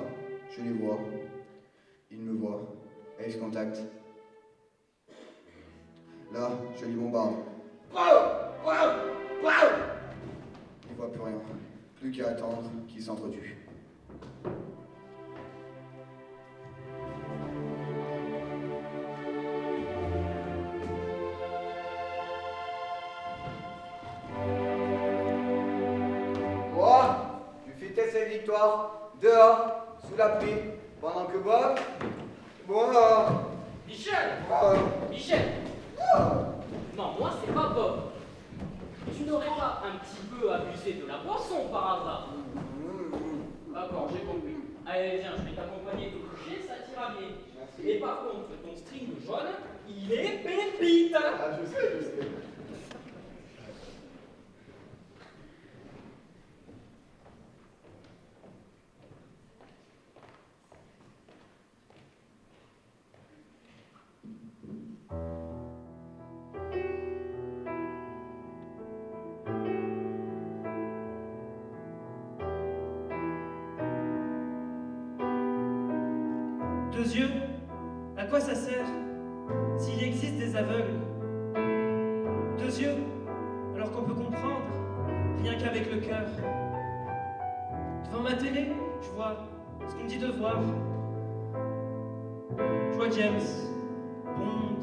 je les vois. Face contact. Là, je lis mon barre. Il voit plus rien. Plus qu'à attendre qu'il s'entretue. Moi, je fêtais cette victoire dehors, sous la pluie, pendant que Bob, moi... Michel Michel Non, moi c'est pas Bob. Tu n'aurais pas un petit peu abusé de la boisson par hasard? D'accord, j'ai compris. Allez, viens, je vais t'accompagner te coucher, ça t'ira bien. Merci. Et par contre, ton string jaune, il est pépite. Ah, je sais. 2 yeux, à quoi ça sert s'il existe des aveugles? 2 yeux, alors qu'on peut comprendre rien qu'avec le cœur. Devant ma télé, je vois ce qu'on me dit de voir. Je vois James Bond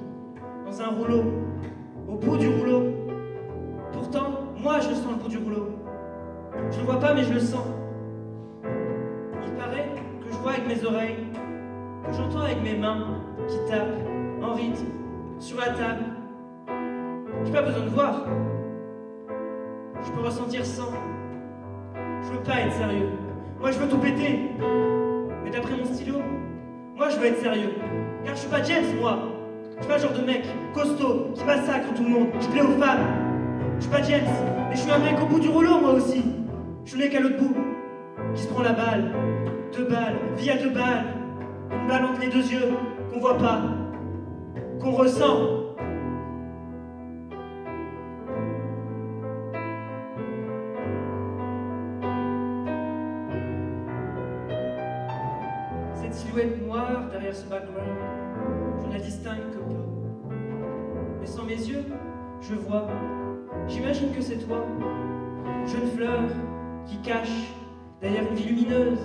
dans un rouleau, au bout du rouleau. Pourtant, moi je sens le bout du rouleau. Je le vois pas mais je le sens. Il paraît que je vois avec mes oreilles, que j'entends avec mes mains qui tapent en rythme sur la table. J'ai pas besoin de voir. Je peux ressentir sans. Je veux pas être sérieux. Moi je veux tout péter. Mais d'après mon stylo, moi je veux être sérieux. Car je suis pas James, moi. Je suis pas le genre de mec costaud qui massacre tout le monde. Je plais aux femmes. Je suis pas James, mais je suis un mec au bout du rouleau, moi aussi. Je suis le mec à l'autre bout, qui se prend la balle. 2 balles, vie à 2 balles. Une balle entre les 2 yeux, qu'on voit pas, qu'on ressent. Cette silhouette noire derrière ce background, je ne la distingue que peu. Mais sans mes yeux, je vois. J'imagine que c'est toi, jeune fleur qui cache derrière une vie lumineuse.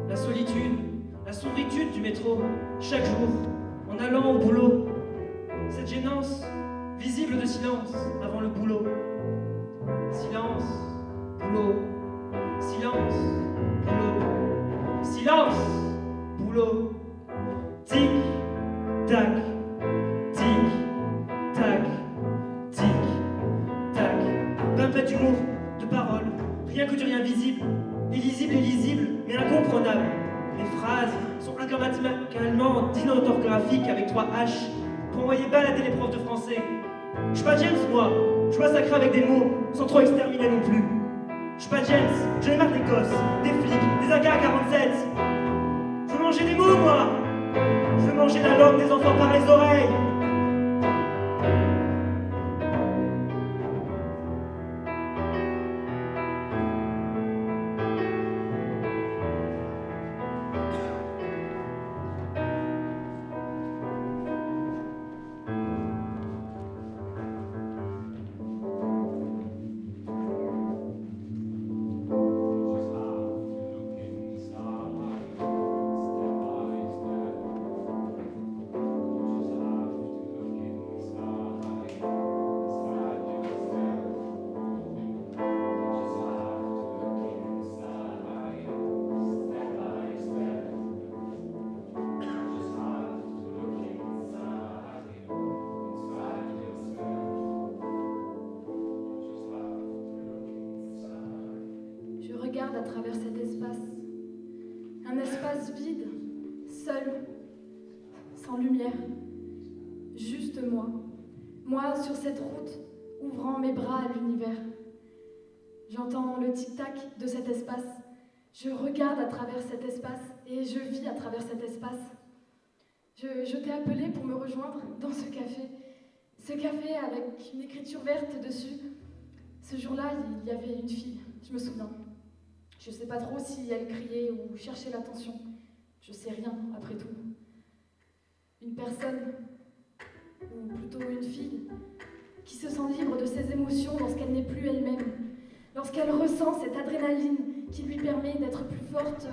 La solitude, la sombritude du métro, chaque jour, en allant au boulot. Cette gênance, visible de silence avant le boulot. Silence, boulot, silence, boulot, silence, boulot. Tic, tac, tic, tac, tic, tac. Pas d'humour, de paroles, rien que du rien visible. Illisible et lisible, mais incomprenable. Les phrases sont ingrammaticalement dynorthographiques avec 3 H pour envoyer balader les profs de français. Je suis pas James, moi. Je massacre avec des mots, sans trop exterminer non plus. Je suis pas James, j'en ai marre des gosses, des flics, des AK-47. Je veux manger des mots, moi. Je veux manger la langue des enfants par les oreilles. À travers cet espace, un espace vide, seul, sans lumière, juste moi sur cette route, ouvrant mes bras à l'univers. J'entends le tic-tac de cet espace, je regarde à travers cet espace et je vis à travers cet espace. Je t'ai appelé pour me rejoindre dans ce café avec une écriture verte dessus. Ce jour-là, il y avait une fille, je me souviens. Je sais pas trop si elle criait ou cherchait l'attention. Je sais rien, après tout. Une personne, ou plutôt une fille, qui se sent libre de ses émotions lorsqu'elle n'est plus elle-même, lorsqu'elle ressent cette adrénaline qui lui permet d'être plus forte,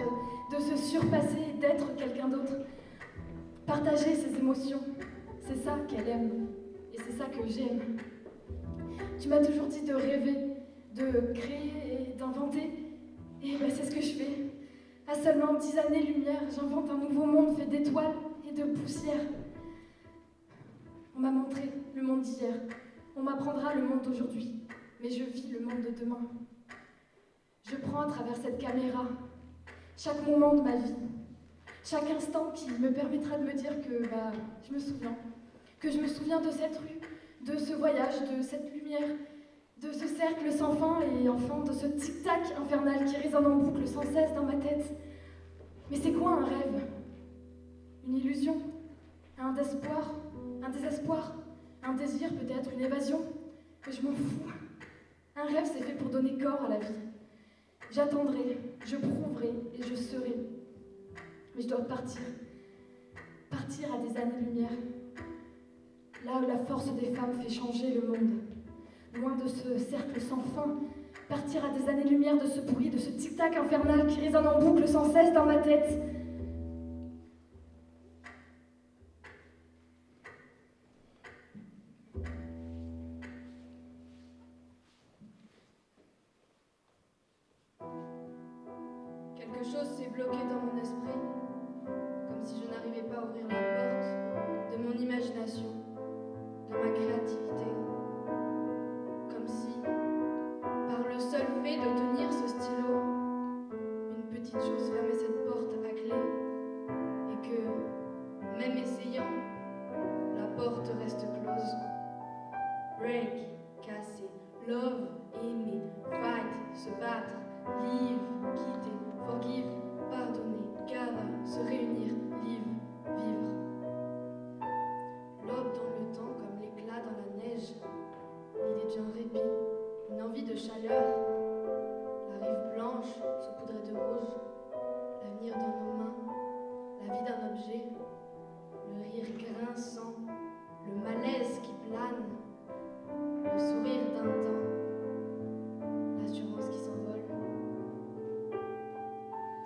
de se surpasser et d'être quelqu'un d'autre. Partager ses émotions, c'est ça qu'elle aime, et c'est ça que j'aime. Tu m'as toujours dit de rêver, de créer et d'inventer, et ben c'est ce que je fais. À seulement 10 années-lumière, j'invente un nouveau monde fait d'étoiles et de poussière. On m'a montré le monde d'hier, on m'apprendra le monde d'aujourd'hui, mais je vis le monde de demain. Je prends à travers cette caméra chaque moment de ma vie, chaque instant qui me permettra de me dire que je me souviens de cette rue, de ce voyage, de cette lumière, de ce cercle sans fin et enfin de ce tic-tac infernal qui résonne en boucle sans cesse dans ma tête. Mais c'est quoi un rêve? Une illusion? Un désespoir? Un désir, peut-être une évasion? Mais je m'en fous. Un rêve, c'est fait pour donner corps à la vie. J'attendrai, je prouverai et je serai. Mais je dois partir. Partir à des années-lumière. Là où la force des femmes fait changer le monde. Loin de ce cercle sans fin. Partir à des années-lumière de ce bruit, de ce tic-tac infernal qui résonne en boucle sans cesse dans ma tête. Quelque chose s'est bloqué dans mon esprit, comme si je n'arrivais pas à ouvrir la porte de mon imagination, de ma créativité. Comme si, par le seul fait de tenir ce stylo, une petite chose fermait cette porte à clé, et que, même essayant, la porte reste close. Break, casser, love, aimer, fight, se battre, live, quitter, forgive, pardonner, gather, se réunir, live, vivre. L'aube dans le temps comme l'éclat dans la neige, l'idée d'un répit, une envie de chaleur, la rive blanche saupoudrée de rouge, l'avenir dans nos mains, la vie d'un objet, le rire grinçant, le malaise qui plane, le sourire d'un temps, l'assurance qui s'envole.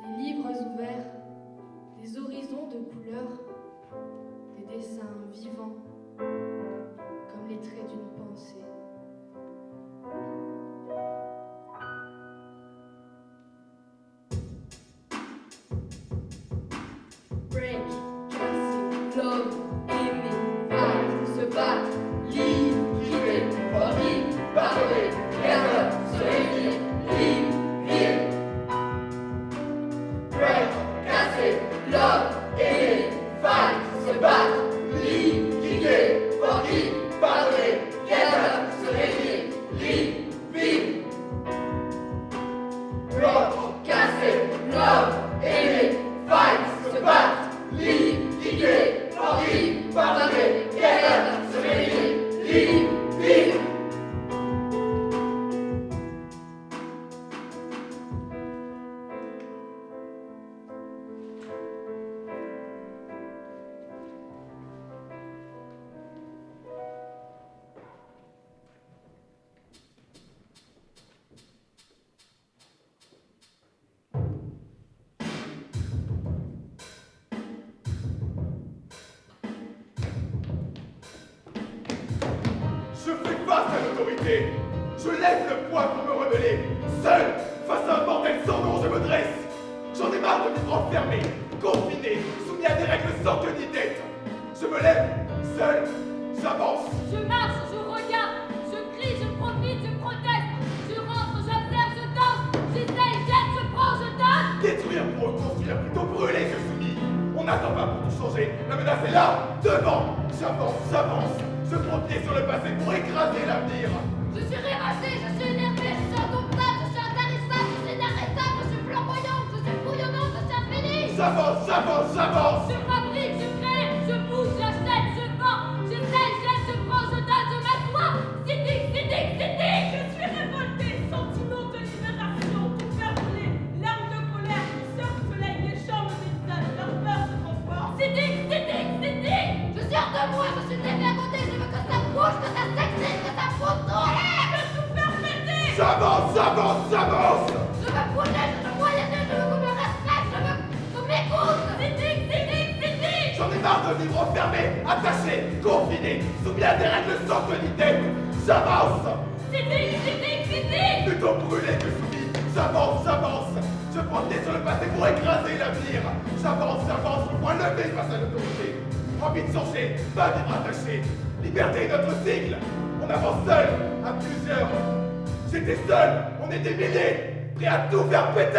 Des livres ouverts, des horizons de couleurs, des dessins vivants, comme les traits d'une pensée. Break, casser, love, aimer, fight, se battre, live, quitter, forgive, pardonner, gather, se réunir, live, vivre. Break, casser, love, aimer, fight, se battre, live, quitter, forgive, pardonner, gather, se réunir, live, vivre. Break, casser, love, aimer, fight, se battre, live, quitter, forgive, pardonner, gather, se réunir, live, vivre. Je fais face à l'autorité. Je lève le poids pour me rebeller. Seul, face à un bordel sans nom, je me dresse. J'en ai marre de vivre enfermé, confiné, soumis à des règles sans queue ni tête. Je me lève, seul, j'avance. Je marche, je regarde, je crie, je profite, je proteste. Je rentre, j'observe, je danse. J'essaye, j'aide, je prends, je donne. Détruire pour reconstruire, plutôt brûler que soumis. On n'attend pas pour tout changer. La menace est là, devant. J'avance, j'avance. Je prends pied sur le passé pour écraser l'avenir. Je suis révolté, je suis énervé, je suis indomptable, je suis intarissable, je suis inarrêtable, je suis flamboyante, je suis bouillonnante, je suis infinie. J'avance, j'avance, j'avance. Je fabrique, je crée, je bouge, j'achète, je vends, j'essaye, j'aide, je prends, je donne, je m'assois. City, city, city. Je suis révolté, sentiment de libération, tout faire brûler, larmes de colère qui surent le soleil, les chambres des visages, leur peur se transforme. City, city, city. J'avance, j'avance, j'avance. Je veux protéger le moyenné, je veux qu'on me respecte, je veux qu'on m'écoute. C'est J'en ai marre de vivre enfermé, attaché, confiné, soumis à des règles sans unité. J'avance. Plutôt brûlé que soumis. J'avance, j'avance. Je prends pied sur le passé pour écraser l'avenir. J'avance, j'avance, point levé face à l'autorité. Envie de changer, pas vivre attaché. Liberté est notre sigle. On avance seul, à plusieurs. J'étais seul, on est des milliers, prêts à tout faire péter.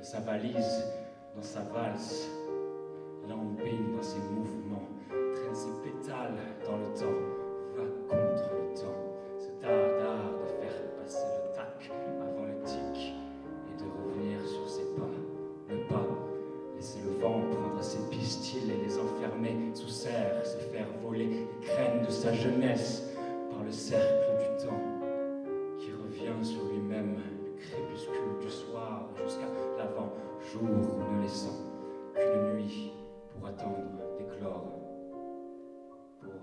Sa valise dans sa valse, l'embine dans ses mouvements, traîne ses pétales dans le temps, va contre le temps, ce dardard de faire passer le tac avant le tic et de revenir sur ses pas, ne pas laisser le vent prendre ses pistils et les enfermer sous serre, se faire voler les graines de sa jeunesse par le cercle du temps qui revient sur lui-même, le crépuscule du soir jusqu'à l'avant-jour, ne laissant qu'une nuit pour attendre d'éclore, pour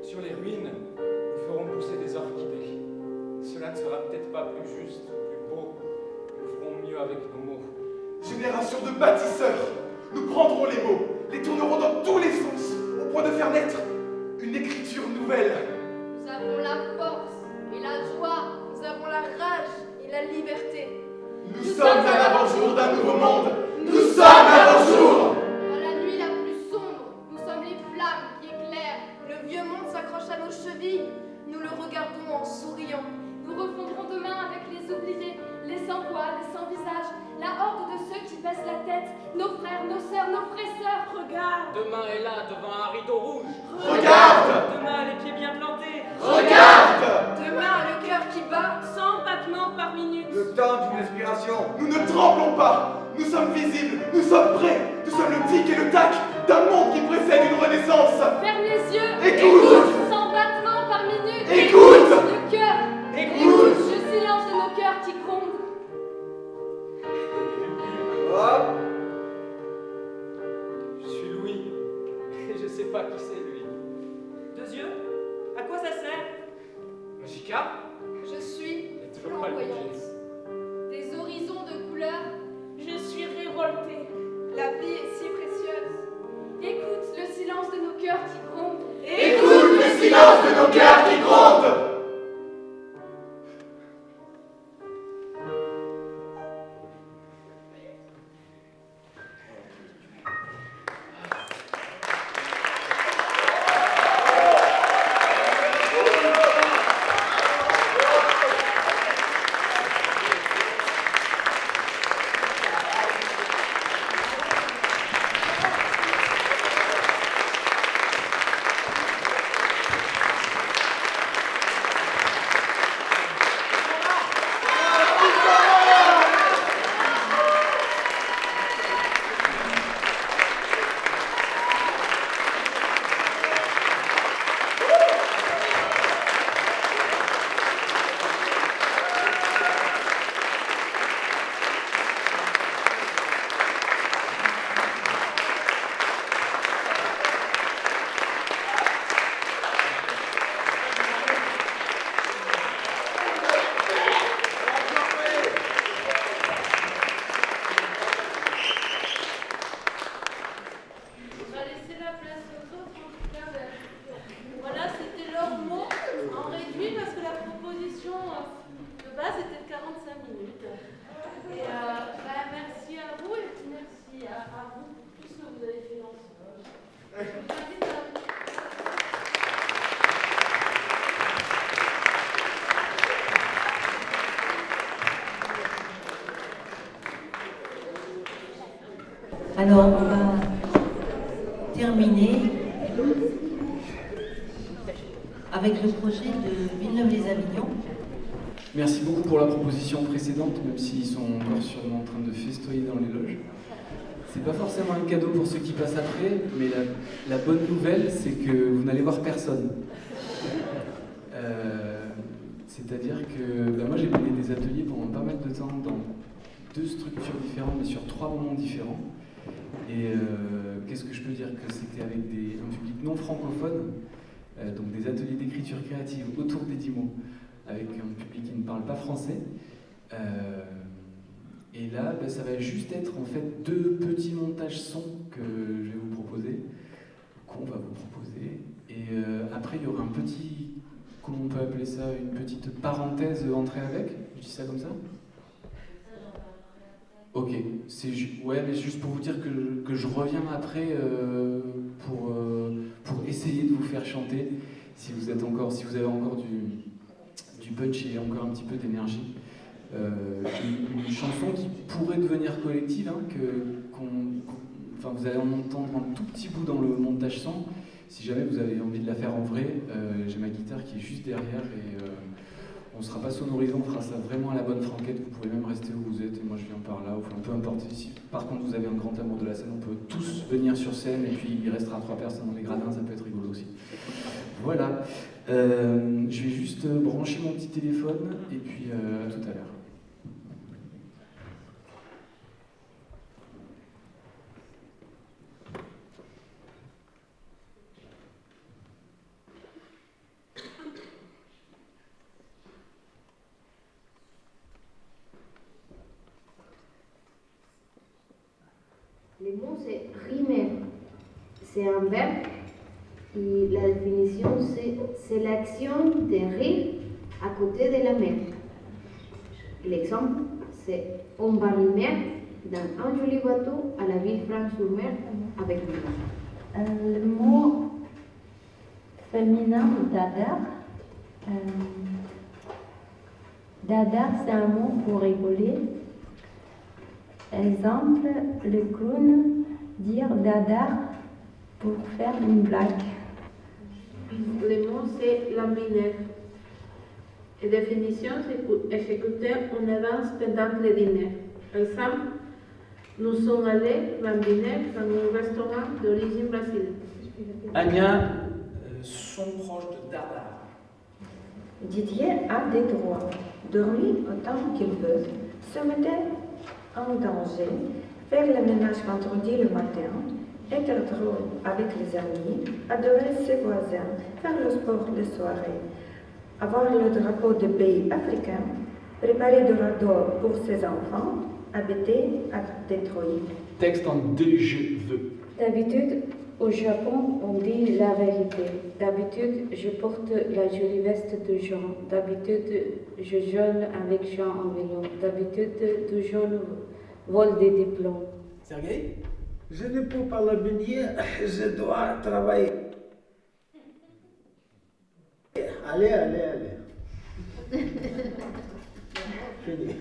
sur les ruines, nous ferons pousser des orchidées. Cela ne sera peut-être pas plus juste, plus beau. Nous ferons mieux avec nos mots. Génération de bâtisseurs, nous prendrons les mots, les tournerons dans tous les sens, au point de faire naître une écriture nouvelle. Nous avons la force et la joie, nous avons la rage et la liberté. Nous sommes à l'avant-jour d'un nouveau monde. Nous sommes à l'avant-jour. Dans la nuit la plus sombre, nous sommes les flammes qui éclairent. Le vieux monde s'accroche à nos chevilles. Nous le regardons en souriant. Nous refondrons demain avec les oubliés, les sans voix, les sans visage, la horde de ceux qui baissent la tête, nos frères, nos sœurs, nos fraisseurs. Regarde! Demain est là devant un rideau rouge. Regarde! Demain, les pieds bien plantés. Regarde! Demain, le cœur qui bat. 100 battements par minute. Le temps d'une inspiration. Nous ne tremblons pas. Nous sommes visibles. Nous sommes prêts. Nous sommes le tic et le tac d'un monde qui précède une renaissance. Ferme les yeux! Écoute! 100 battements par minute! Écoute! Le cœur! Écoute! Le silence de nos cœurs qui grondent! Hop! Je suis Louis, et je sais pas qui c'est lui. 2 yeux, Jessica? Je suis toujours pas le flamboyante. Des horizons de couleurs. Je suis révoltée. La vie est si précieuse. Écoute le silence de nos cœurs qui grondent. Écoute le silence de nos cœurs qui grondent. Alors, on va terminer avec le projet de Villeneuve-les-Avignon. Merci beaucoup pour la proposition précédente, même s'ils sont encore sûrement en train de festoyer dans les loges. C'est pas forcément un cadeau pour ceux qui passent après, mais la bonne nouvelle, c'est que vous n'allez voir personne. C'est-à-dire que moi j'ai mené des ateliers pendant pas mal de temps dans 2 structures différentes, mais sur 3 moments différents. Et qu'est-ce que je peux dire? Que c'était avec un public non francophone, donc des ateliers d'écriture créative autour des 10 mots, avec un public qui ne parle pas français. Et là, ça va juste être en fait 2 petits montages son que je vais vous proposer, qu'on va vous proposer. Et après, il y aura un petit, comment on peut appeler ça, une petite parenthèse entrée avec. Je dis ça comme ça? Ok, ouais, mais juste pour vous dire que je reviens après pour essayer de vous faire chanter, si vous avez encore du punch et encore un petit peu d'énergie. Une chanson qui pourrait devenir collective, hein, vous allez en entendre un tout petit bout dans le montage son. Si jamais vous avez envie de la faire en vrai, j'ai ma guitare qui est juste derrière et on ne sera pas sonorisé, on fera ça vraiment à la bonne franquette. Vous pouvez même rester où vous êtes et moi je viens par là, enfin peu importe. Si par contre vous avez un grand amour de la scène, on peut tous venir sur scène et puis il restera 3 personnes dans les gradins, ça peut être rigolo aussi. Voilà, je vais juste brancher mon petit téléphone et puis à tout à l'heure. Le mot c'est rimer. C'est un verbe et la définition c'est l'action de rire à côté de la mer. L'exemple c'est on va rimer dans un joli bateau à la ville Franche-sur-Mer avec nous. Le mot féminin dada. Dada c'est un mot pour rigoler. Exemple, le clown dire dada pour faire une blague. Le mot c'est laminaire. La définition c'est exécuter une avance pendant le dîner. Exemple, nous sommes allés lambiner dans un restaurant d'origine brésilienne. Anya, son proche de dada. Didier a des droits. Dormir autant qu'il veut, se mettre en danger, faire le ménage vendredi le matin, être drôle avec les amis, adorer ses voisins, faire le sport de soirée, avoir le drapeau de pays africain, préparer de radeaux pour ses enfants, habiter à Détroit. Texte en DGV. D'habitude, au Japon, on dit la vérité. D'habitude, je porte la jolie veste de Jean. D'habitude, je jeûne avec Jean en vélo. D'habitude, tout jeune vole des diplômes. Sergueï? Je ne peux pas l'avenir, je dois travailler. Allez. Fini.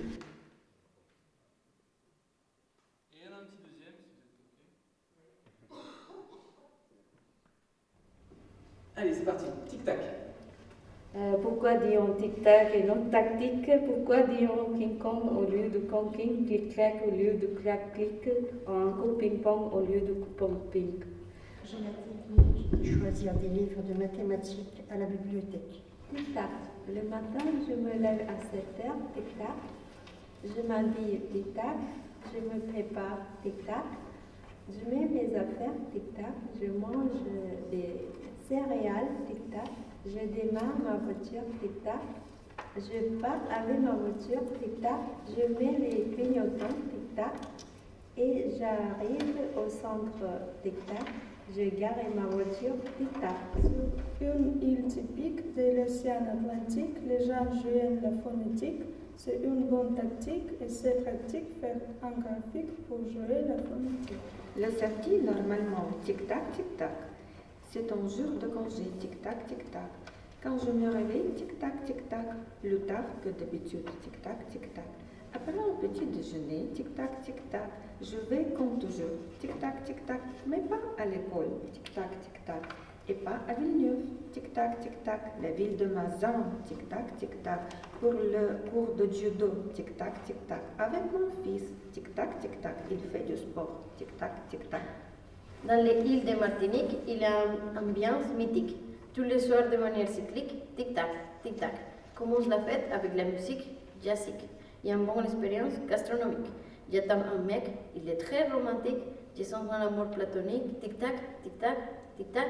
Allez, c'est parti. Tic-tac. Pourquoi dit-on tic-tac et non tactique? Pourquoi dit-on King Kong au lieu de Kong King, clic-clac au lieu de clac-clic, un coup ping-pong au lieu de coup ping? J'ai l'habitude de choisir des livres de mathématiques à la bibliothèque. Tic-tac. Le matin, je me lève à 7h, tic-tac. Je m'habille, tic-tac. Je me prépare, tic-tac. Je mets mes affaires, tic-tac. Je mange des céréales, tic-tac. Je démarre ma voiture, tic-tac. Je pars avec ma voiture, tic-tac. Je mets les clignotants, tic-tac. Et j'arrive au centre, tic-tac. Je gare ma voiture, tic-tac. Sur une île typique de l'océan Atlantique, les gens jouent la phonétique. C'est une bonne tactique et c'est pratique faire un graphique pour jouer la phonétique. Le samedi, normalement, tic-tac, tic-tac. C'est un jour de congé, tic-tac, tic-tac. Quand je me réveille, tic-tac, tic-tac. Plus tard que d'habitude, tic-tac, tic-tac. Après le petit déjeuner, tic-tac, tic-tac. Je vais comme toujours, tic-tac, tic-tac. Mais pas à l'école, tic-tac, tic-tac. Et pas à Villeneuve, tic-tac, tic-tac. La ville de Mazan, tic-tac, tic-tac. Pour le cours de judo, tic-tac, tic-tac. Avec mon fils, tic-tac, tic-tac. Il fait du sport, tic-tac, tic-tac. Dans les îles de Martinique, il y a une ambiance mythique. Tous les soirs de manière cyclique, tic-tac, tic-tac. Commence la fête avec la musique jazzique. Il y a une bonne expérience gastronomique. J'attends un mec, il est très romantique. Je sens un amour platonique, tic-tac, tic-tac, tic-tac.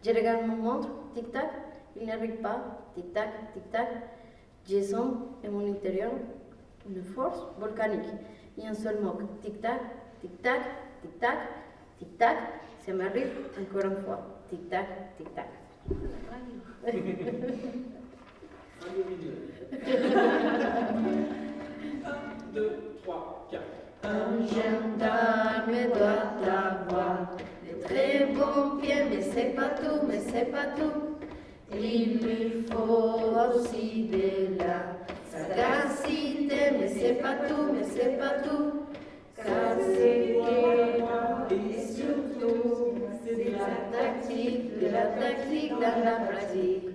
Je regarde mon montre, tic-tac, il n'arrive pas, tic-tac, tic-tac. Je sens en mon intérieur une force volcanique. Il y a un seul mot, tic-tac, tic-tac, tic-tac, tic-tac. Ça m'arrive encore une fois, tic-tac, tic-tac. 1, 2, 3, 4. Un gendarme doit avoir de très bons pieds, mais c'est pas tout, mais c'est pas tout. Il lui faut aussi de la sagacité, mais c'est pas tout, mais c'est pas tout. Car c'est et surtout, c'est de la tactique dans la pratique.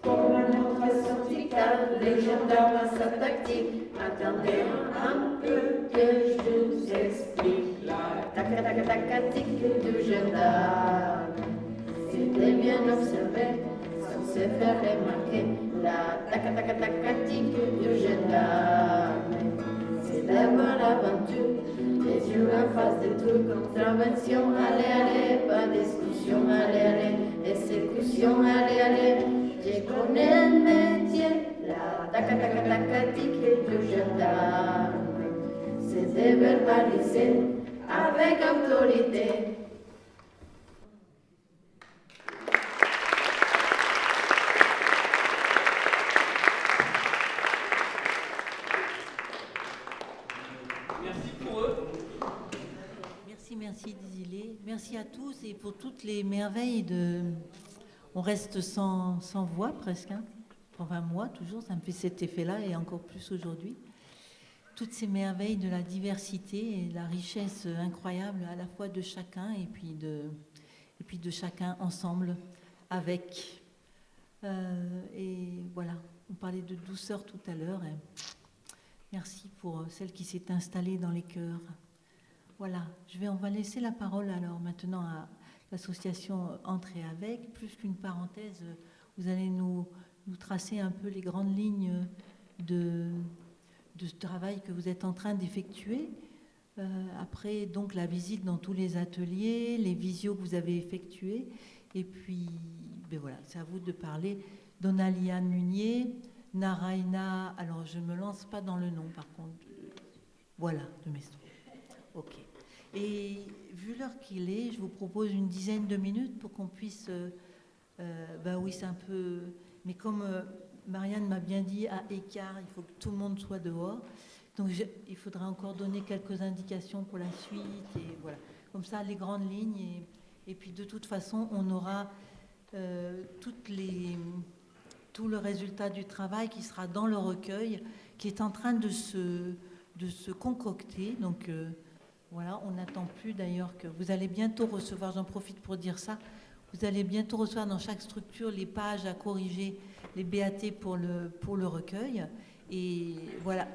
Pour la notation tic-tac, les gendarmes à sa tactique. Attendez un peu que je vous explique la tactique du gendarme. C'était bien observé, sans se faire remarquer, la tactique du gendarme. C'est d'abord l'aventure, les yeux en face des trucs, contravention, allez, pas discussion, allez, exécution, allez. Je connais le métier, la tactique du gendarme. C'est déverbalisé avec autorité. Merci pour eux. Merci Désilé. Merci à tous et pour toutes les merveilles de... On reste sans voix presque, hein. Enfin moi toujours, ça me fait cet effet-là et encore plus aujourd'hui. Toutes ces merveilles de la diversité et la richesse incroyable à la fois de chacun et puis de chacun ensemble avec. Et voilà, on parlait de douceur tout à l'heure. Merci pour celle qui s'est installée dans les cœurs. Voilà, on va laisser la parole alors maintenant à l'association Entrer avec. Plus qu'une parenthèse, vous allez nous tracer un peu les grandes lignes de ce travail que vous êtes en train d'effectuer. Après, donc, la visite dans tous les ateliers, les visios que vous avez effectués, et puis ben voilà, c'est à vous de parler. Donaliane Munier, Naraina, alors je ne me lance pas dans le nom par contre, voilà, de Mestron. Ok. Et vu l'heure qu'il est, je vous propose une dizaine de minutes pour qu'on puisse, ben oui c'est un peu, mais comme Marianne m'a bien dit, à écart, il faut que tout le monde soit dehors, donc il faudra encore donner quelques indications pour la suite, et voilà, comme ça les grandes lignes, et puis de toute façon on aura tout le résultat du travail qui sera dans le recueil, qui est en train de se concocter. Donc voilà, on n'attend plus d'ailleurs que vous allez bientôt recevoir, j'en profite pour dire ça, vous allez bientôt recevoir dans chaque structure les pages à corriger, les BAT pour le recueil. Et voilà,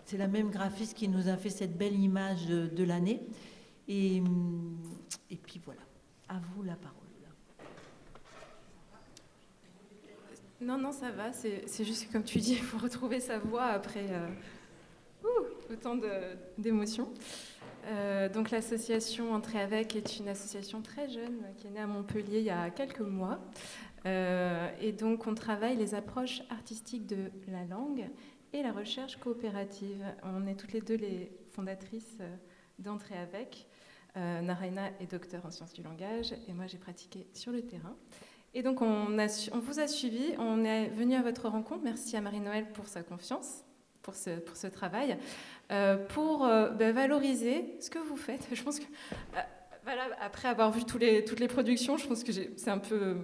c'est la même graphiste qui nous a fait cette belle image de l'année. Et puis voilà, à vous la parole. Non, ça va. C'est juste que, comme tu dis, il faut retrouver sa voix après autant d'émotions. Donc l'association Entrer avec est une association très jeune qui est née à Montpellier il y a quelques mois. Et donc on travaille les approches artistiques de la langue et la recherche coopérative. On est toutes les deux les fondatrices d'Entrer avec. Naraina est docteur en sciences du langage et moi j'ai pratiqué sur le terrain. Et donc on vous a suivi, on est venu à votre rencontre. Merci à Marie-Noëlle pour sa confiance, pour ce travail, pour valoriser ce que vous faites. Je pense que, voilà, après avoir vu toutes les productions, je pense que c'est un peu...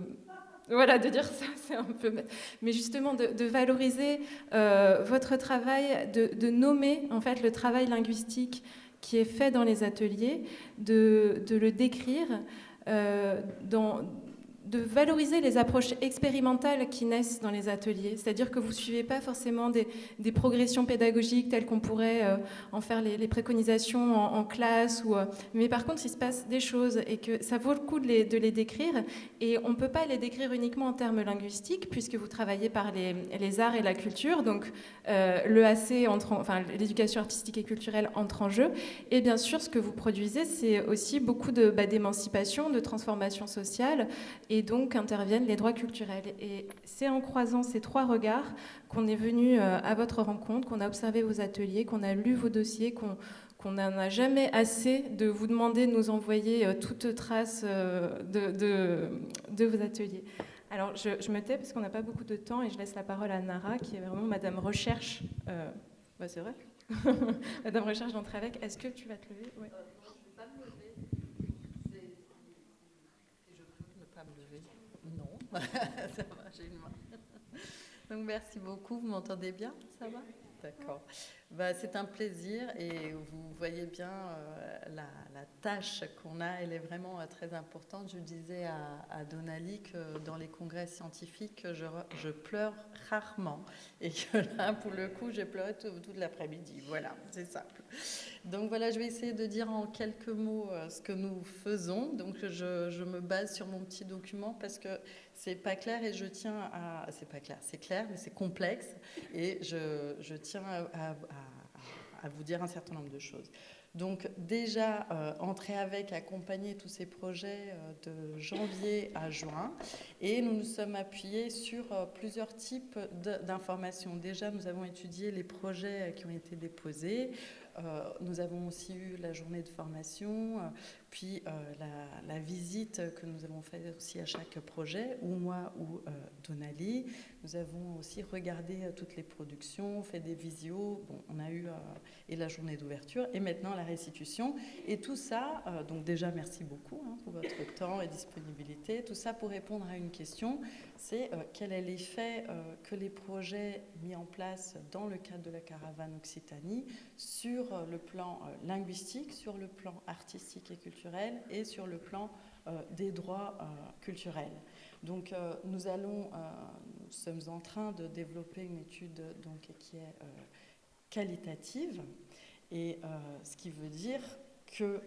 Voilà, de dire ça, c'est un peu... Mais justement, de valoriser votre travail, de nommer en fait le travail linguistique qui est fait dans les ateliers, de le décrire, de valoriser les approches expérimentales qui naissent dans les ateliers. C'est-à-dire que vous ne suivez pas forcément des progressions pédagogiques telles qu'on pourrait en faire les préconisations en classe. Mais par contre, il se passe des choses et que ça vaut le coup de les décrire. Et on ne peut pas les décrire uniquement en termes linguistiques puisque vous travaillez par les arts et la culture. Donc l'EAC, l'éducation artistique et culturelle entre en jeu. Et bien sûr, ce que vous produisez, c'est aussi beaucoup d'émancipation, de transformation sociale. Et donc interviennent les droits culturels. Et c'est en croisant ces trois regards qu'on est venu à votre rencontre, qu'on a observé vos ateliers, qu'on a lu vos dossiers, qu'on n'en a jamais assez de vous demander de nous envoyer toute trace de vos ateliers. Alors je me tais parce qu'on n'a pas beaucoup de temps et je laisse la parole à Nara, qui est vraiment Madame Recherche. C'est vrai Madame Recherche d'Entrer avec. Est-ce que tu vas te lever? Ouais. Ça va, j'ai une main. Donc merci beaucoup, vous m'entendez bien? Ça va? D'accord. C'est un plaisir et vous voyez bien la tâche qu'on a, elle est vraiment très importante. Je disais à Donali que dans les congrès scientifiques, je pleure rarement et que là, pour le coup, j'ai pleuré toute l'après-midi. Voilà, c'est simple. Donc voilà, je vais essayer de dire en quelques mots ce que nous faisons. Donc je me base sur mon petit document parce que c'est pas clair et je tiens à... C'est pas clair, c'est clair, mais c'est complexe et je tiens à vous dire un certain nombre de choses. Donc déjà, Entrer avec, accompagner tous ces projets de janvier à juin et nous nous sommes appuyés sur plusieurs types d'informations. Déjà, nous avons étudié les projets qui ont été déposés. Nous avons aussi eu la journée de formation, puis la visite que nous avons faite aussi à chaque projet, ou moi ou Donali. Nous avons aussi regardé toutes les productions, fait des visios, on a eu et la journée d'ouverture, et maintenant la restitution. Et tout ça, donc déjà merci beaucoup pour votre temps et disponibilité. Tout ça pour répondre à une question, c'est quel est l'effet que les projets mis en place dans le cadre de la caravane Occitanie sur le plan linguistique, sur le plan artistique et culturel et sur le plan des droits culturels. Donc nous sommes en train de développer une étude qui est qualitative et ce qui veut dire que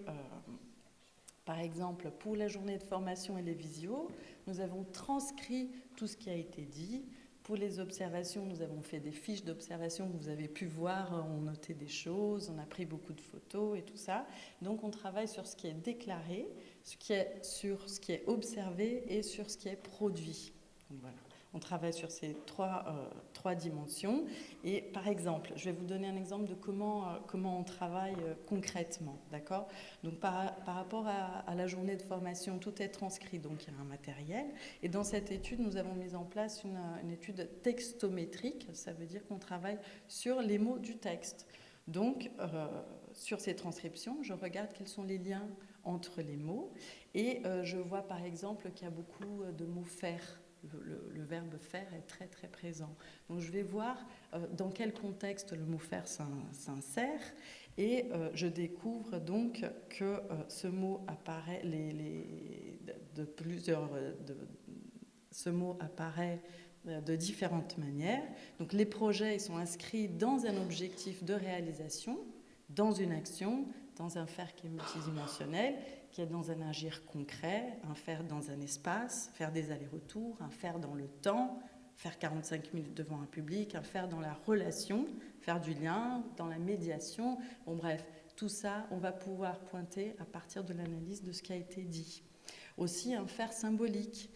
par exemple pour la journée de formation et les visios, nous avons transcrit tout ce qui a été dit Pour les observations, nous avons fait des fiches d'observation que vous avez pu voir, on notait des choses, on a pris beaucoup de photos et tout ça. Donc on travaille sur ce qui est déclaré, sur ce qui est observé et sur ce qui est produit. Donc, voilà. On travaille sur ces trois dimensions. Et par exemple, je vais vous donner un exemple de comment on travaille concrètement. D'accord ? Donc par rapport à la journée de formation, tout est transcrit, donc il y a un matériel. Et dans cette étude, nous avons mis en place une étude textométrique. Ça veut dire qu'on travaille sur les mots du texte. Donc, sur ces transcriptions, je regarde quels sont les liens entre les mots. Et je vois par exemple qu'il y a beaucoup de mots faire. Le verbe faire est très très présent. Donc je vais voir dans quel contexte le mot faire s'insère et je découvre donc que ce mot apparaît ce mot apparaît de différentes manières. Donc les projets sont inscrits dans un objectif de réalisation, dans une action, dans un faire qui est multidimensionnel, qui est dans un agir concret, un faire dans un espace, faire des allers-retours, un faire dans le temps, faire 45 minutes devant un public, un faire dans la relation, faire du lien, dans la médiation. Bon bref, tout ça, on va pouvoir pointer à partir de l'analyse de ce qui a été dit. Aussi un faire symbolique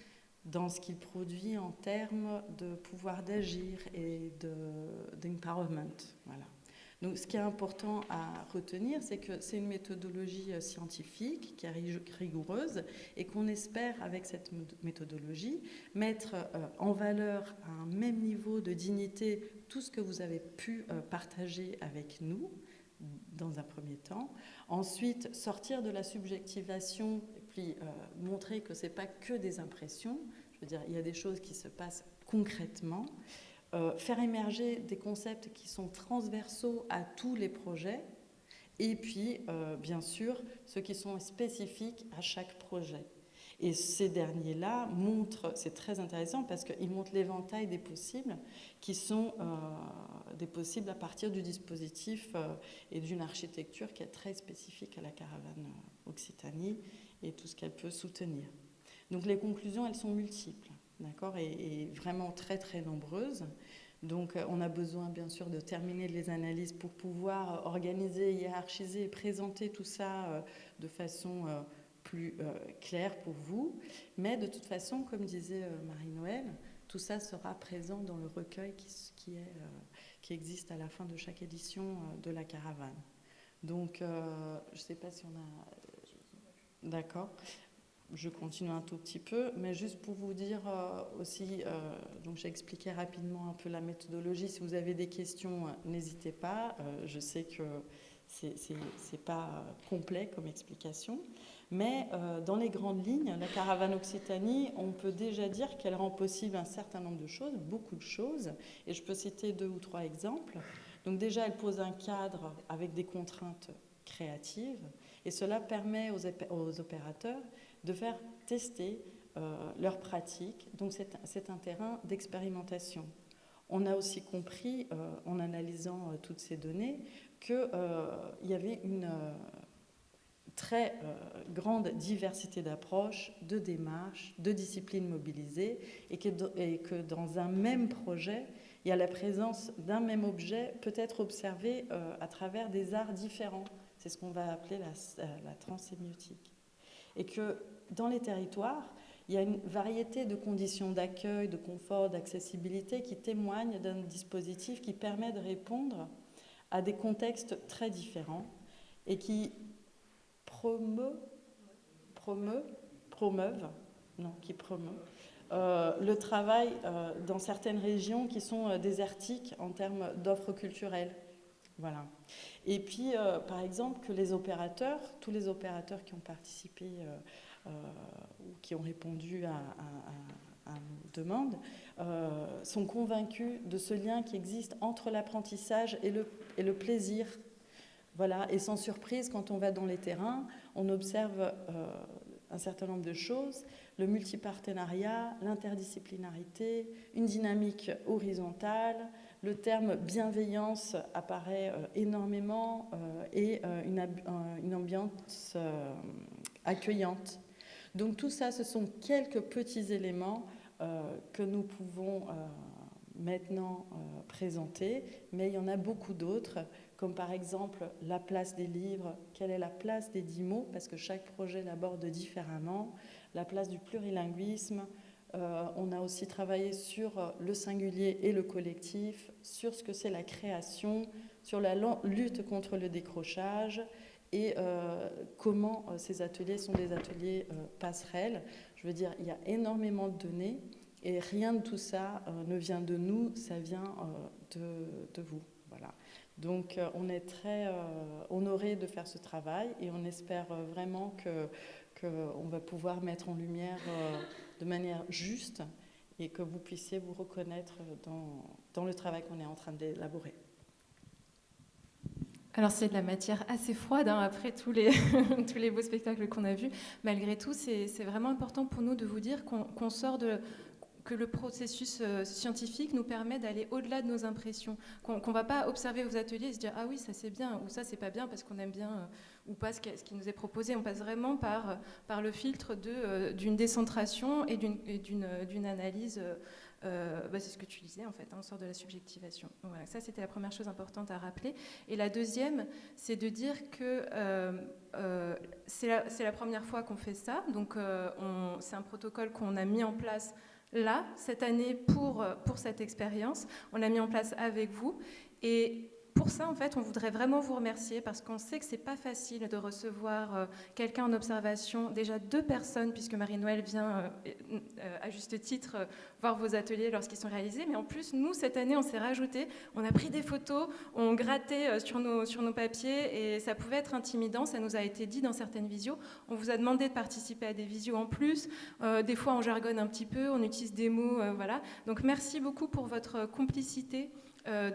dans ce qu'il produit en termes de pouvoir d'agir et d'empowerment. Voilà. Donc, ce qui est important à retenir, c'est que c'est une méthodologie scientifique qui est rigoureuse et qu'on espère, avec cette méthodologie, mettre en valeur à un même niveau de dignité tout ce que vous avez pu partager avec nous, dans un premier temps. Ensuite, sortir de la subjectivation et puis montrer que ce n'est pas que des impressions. Je veux dire, il y a des choses qui se passent concrètement. Faire émerger des concepts qui sont transversaux à tous les projets et puis, bien sûr, ceux qui sont spécifiques à chaque projet. Et ces derniers-là montrent, c'est très intéressant parce qu'ils montrent l'éventail des possibles qui sont des possibles à partir du dispositif et d'une architecture qui est très spécifique à la caravane Occitanie et tout ce qu'elle peut soutenir. Donc les conclusions, elles sont multiples. D'accord, et vraiment très très nombreuses. Donc on a besoin bien sûr de terminer les analyses pour pouvoir organiser, hiérarchiser et présenter tout ça de façon plus claire pour vous. Mais de toute façon, comme disait Marie-Noël, tout ça sera présent dans le recueil qui existe à la fin de chaque édition de la caravane. Donc je ne sais pas si on a... D'accord. Je continue un tout petit peu, mais juste pour vous dire aussi, donc j'ai expliqué rapidement un peu la méthodologie. Si vous avez des questions, n'hésitez pas. Je sais que c'est pas complet comme explication, mais dans les grandes lignes, la caravane Occitanie, on peut déjà dire qu'elle rend possible un certain nombre de choses, beaucoup de choses, et je peux citer 2 ou 3 exemples. Donc déjà, elle pose un cadre avec des contraintes créatives, et cela permet aux opérateurs de faire tester leurs pratiques. Donc c'est un terrain d'expérimentation. On a aussi compris, en analysant toutes ces données, qu'il y avait une très grande diversité d'approches, de démarches, de disciplines mobilisées, et que dans un même projet, il y a la présence d'un même objet peut être observé à travers des arts différents. C'est ce qu'on va appeler la transsémiotique. Et que dans les territoires, il y a une variété de conditions d'accueil, de confort, d'accessibilité qui témoignent d'un dispositif qui permet de répondre à des contextes très différents et qui promeuvent le travail dans certaines régions qui sont désertiques en termes d'offres culturelles. Voilà. Et puis, par exemple, que les opérateurs, tous les opérateurs qui ont participé ou qui ont répondu à nos demandes, sont convaincus de ce lien qui existe entre l'apprentissage et le plaisir. Voilà. Et sans surprise, quand on va dans les terrains, on observe un certain nombre de choses, le multipartenariat, l'interdisciplinarité, une dynamique horizontale, le terme bienveillance apparaît énormément et une ambiance accueillante. Donc tout ça, ce sont quelques petits éléments que nous pouvons maintenant présentées, mais il y en a beaucoup d'autres, comme par exemple la place des livres, quelle est la place des 10 mots, parce que chaque projet l'aborde différemment, la place du plurilinguisme. On a aussi travaillé sur le singulier et le collectif, sur ce que c'est la création, sur la lutte contre le décrochage et comment ces ateliers sont des ateliers passerelles. Je veux dire, il y a énormément de données et rien de tout ça ne vient de nous, ça vient de vous. Voilà. Donc on est très honorés de faire ce travail et on espère vraiment qu'on va pouvoir mettre en lumière de manière juste et que vous puissiez vous reconnaître dans le travail qu'on est en train d'élaborer. Alors c'est de la matière assez froide, hein, après tous les beaux spectacles qu'on a vus. Malgré tout, c'est vraiment important pour nous de vous dire qu'on sort que le processus scientifique nous permet d'aller au-delà de nos impressions, qu'on ne va pas observer vos ateliers et se dire « Ah oui, ça c'est bien » ou « Ça c'est pas bien parce qu'on aime bien ou pas ce qui nous est proposé ». On passe vraiment par le filtre d'une décentration et d'une analyse. C'est ce que tu disais en fait, hein, on sort de la subjectivation. Donc, voilà, ça c'était la première chose importante à rappeler. Et la deuxième, c'est de dire que c'est la première fois qu'on fait ça. Donc c'est un protocole qu'on a mis en place là, cette année, pour cette expérience. On l'a mis en place avec vous. Et pour ça, en fait, on voudrait vraiment vous remercier parce qu'on sait que c'est pas facile de recevoir quelqu'un en observation. Déjà 2 personnes, puisque Marie-Noël vient, à juste titre, voir vos ateliers lorsqu'ils sont réalisés. Mais en plus, nous, cette année, on s'est rajouté. On a pris des photos, on grattait sur nos papiers et ça pouvait être intimidant. Ça nous a été dit dans certaines visios. On vous a demandé de participer à des visios en plus. Des fois, on jargonne un petit peu, on utilise des mots, voilà. Donc, merci beaucoup pour votre complicité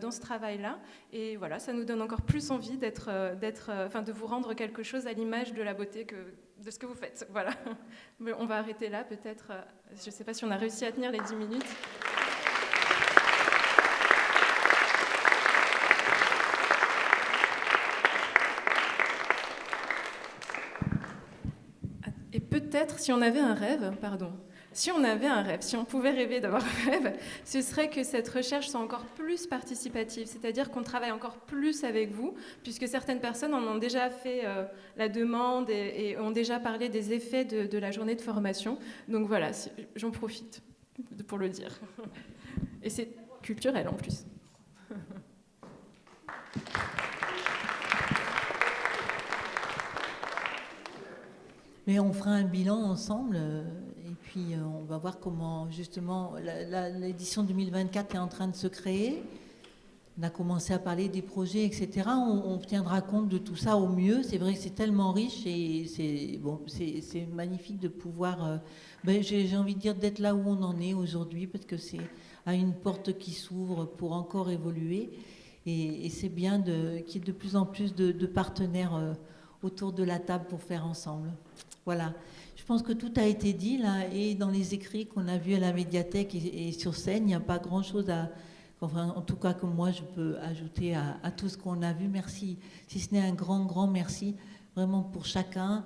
dans ce travail-là. Et voilà, ça nous donne encore plus envie de vous rendre quelque chose à l'image de la beauté de ce que vous faites. Voilà. Mais on va arrêter là, peut-être. Je ne sais pas si on a réussi à tenir les 10 minutes. Et peut-être, si on avait un rêve, si on pouvait rêver d'avoir un rêve, ce serait que cette recherche soit encore plus participative, c'est-à-dire qu'on travaille encore plus avec vous, puisque certaines personnes en ont déjà fait la demande et ont déjà parlé des effets de la journée de formation. Donc voilà, j'en profite pour le dire. Et c'est culturel en plus. Mais on fera un bilan ensemble et puis on va voir comment justement l'édition 2024 est en train de se créer. On a commencé à parler des projets, etc. On tiendra compte de tout ça au mieux. C'est vrai que c'est tellement riche et c'est magnifique de pouvoir, j'ai envie de dire, d'être là où on en est aujourd'hui parce que c'est à une porte qui s'ouvre pour encore évoluer. Et c'est bien qu'il y ait de plus en plus de partenaires autour de la table pour faire ensemble. Voilà. Je pense que tout a été dit là, et dans les écrits qu'on a vus à la médiathèque et sur scène, il n'y a pas grand-chose en tout cas que moi je peux ajouter à tout ce qu'on a vu. Merci, si ce n'est un grand merci, vraiment pour chacun,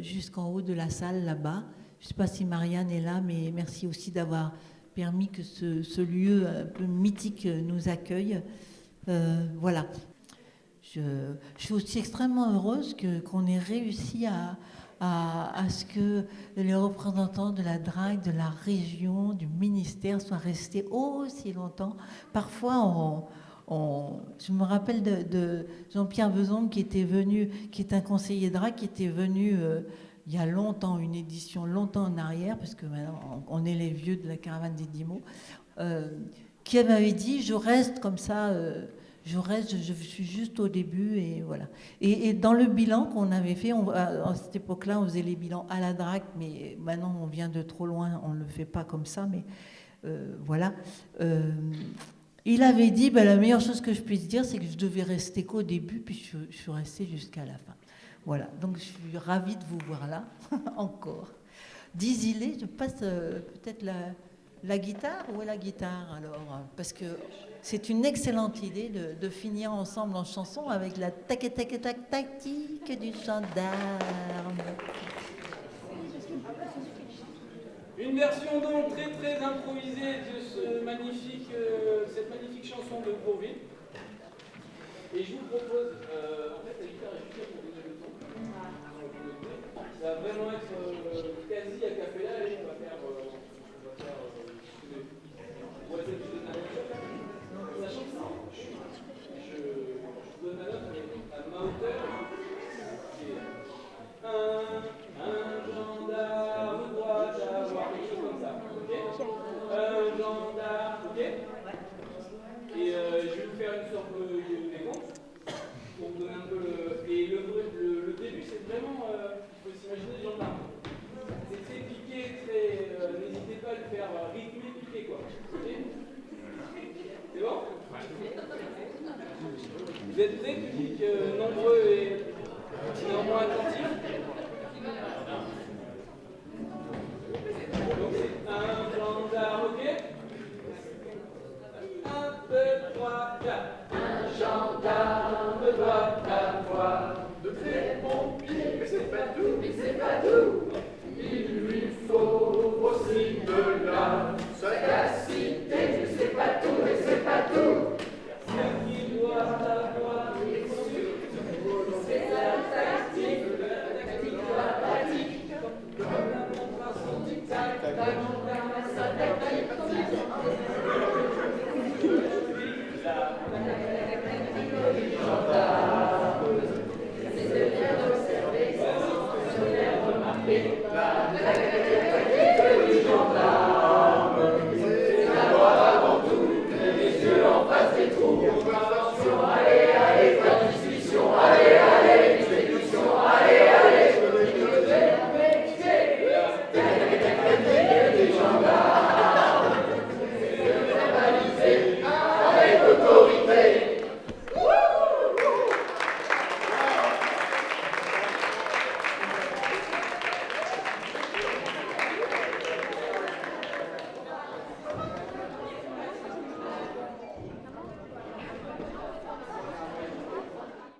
jusqu'en haut de la salle là-bas. Je ne sais pas si Marianne est là, mais merci aussi d'avoir permis que ce lieu un peu mythique nous accueille. Voilà. Je suis aussi extrêmement heureuse qu'on ait réussi à ce que les représentants de la DRAC, de la région, du ministère soient restés aussi longtemps. Parfois, je me rappelle de Jean-Pierre Beson qui était venu, qui est un conseiller DRAC, qui était venu il y a longtemps, une édition longtemps en arrière, parce que maintenant on est les vieux de la caravane des 10 mots, qui m'avait dit « je reste comme ça ». Je suis juste au début et voilà. Et dans le bilan qu'on avait fait, à cette époque-là, on faisait les bilans à la DRAC, mais maintenant on vient de trop loin, on ne le fait pas comme ça, mais voilà. Il avait dit, la meilleure chose que je puisse dire, c'est que je devais rester qu'au début, puis je suis restée jusqu'à la fin. Voilà, donc je suis ravie de vous voir là, encore. Dis-y-les, je passe peut-être la guitare. Où est la guitare alors? Parce que c'est une excellente idée de finir ensemble en chanson avec la tac-tac-tac-tactique du gendarme. Une version donc très improvisée de ce magnifique chanson de Bourville. Et je vous propose, en fait, la guitare est juste pour donner le ton. Ça va vraiment être quasi a cappella et on va faire sachant que ça, je vous donne ma note, mais à ma hauteur, c'est un gendarme doit avoir quelque chose comme ça, ok? Un gendarme, ok? Et je vais vous faire une sorte de décompte pour vous donner un peu le... Et le début, c'est vraiment... il faut s'imaginer les gendarmes. C'est très piqué, très... n'hésitez pas à le faire rythmé, piqué, quoi. Ok? C'est bon? Vous êtes prêts, public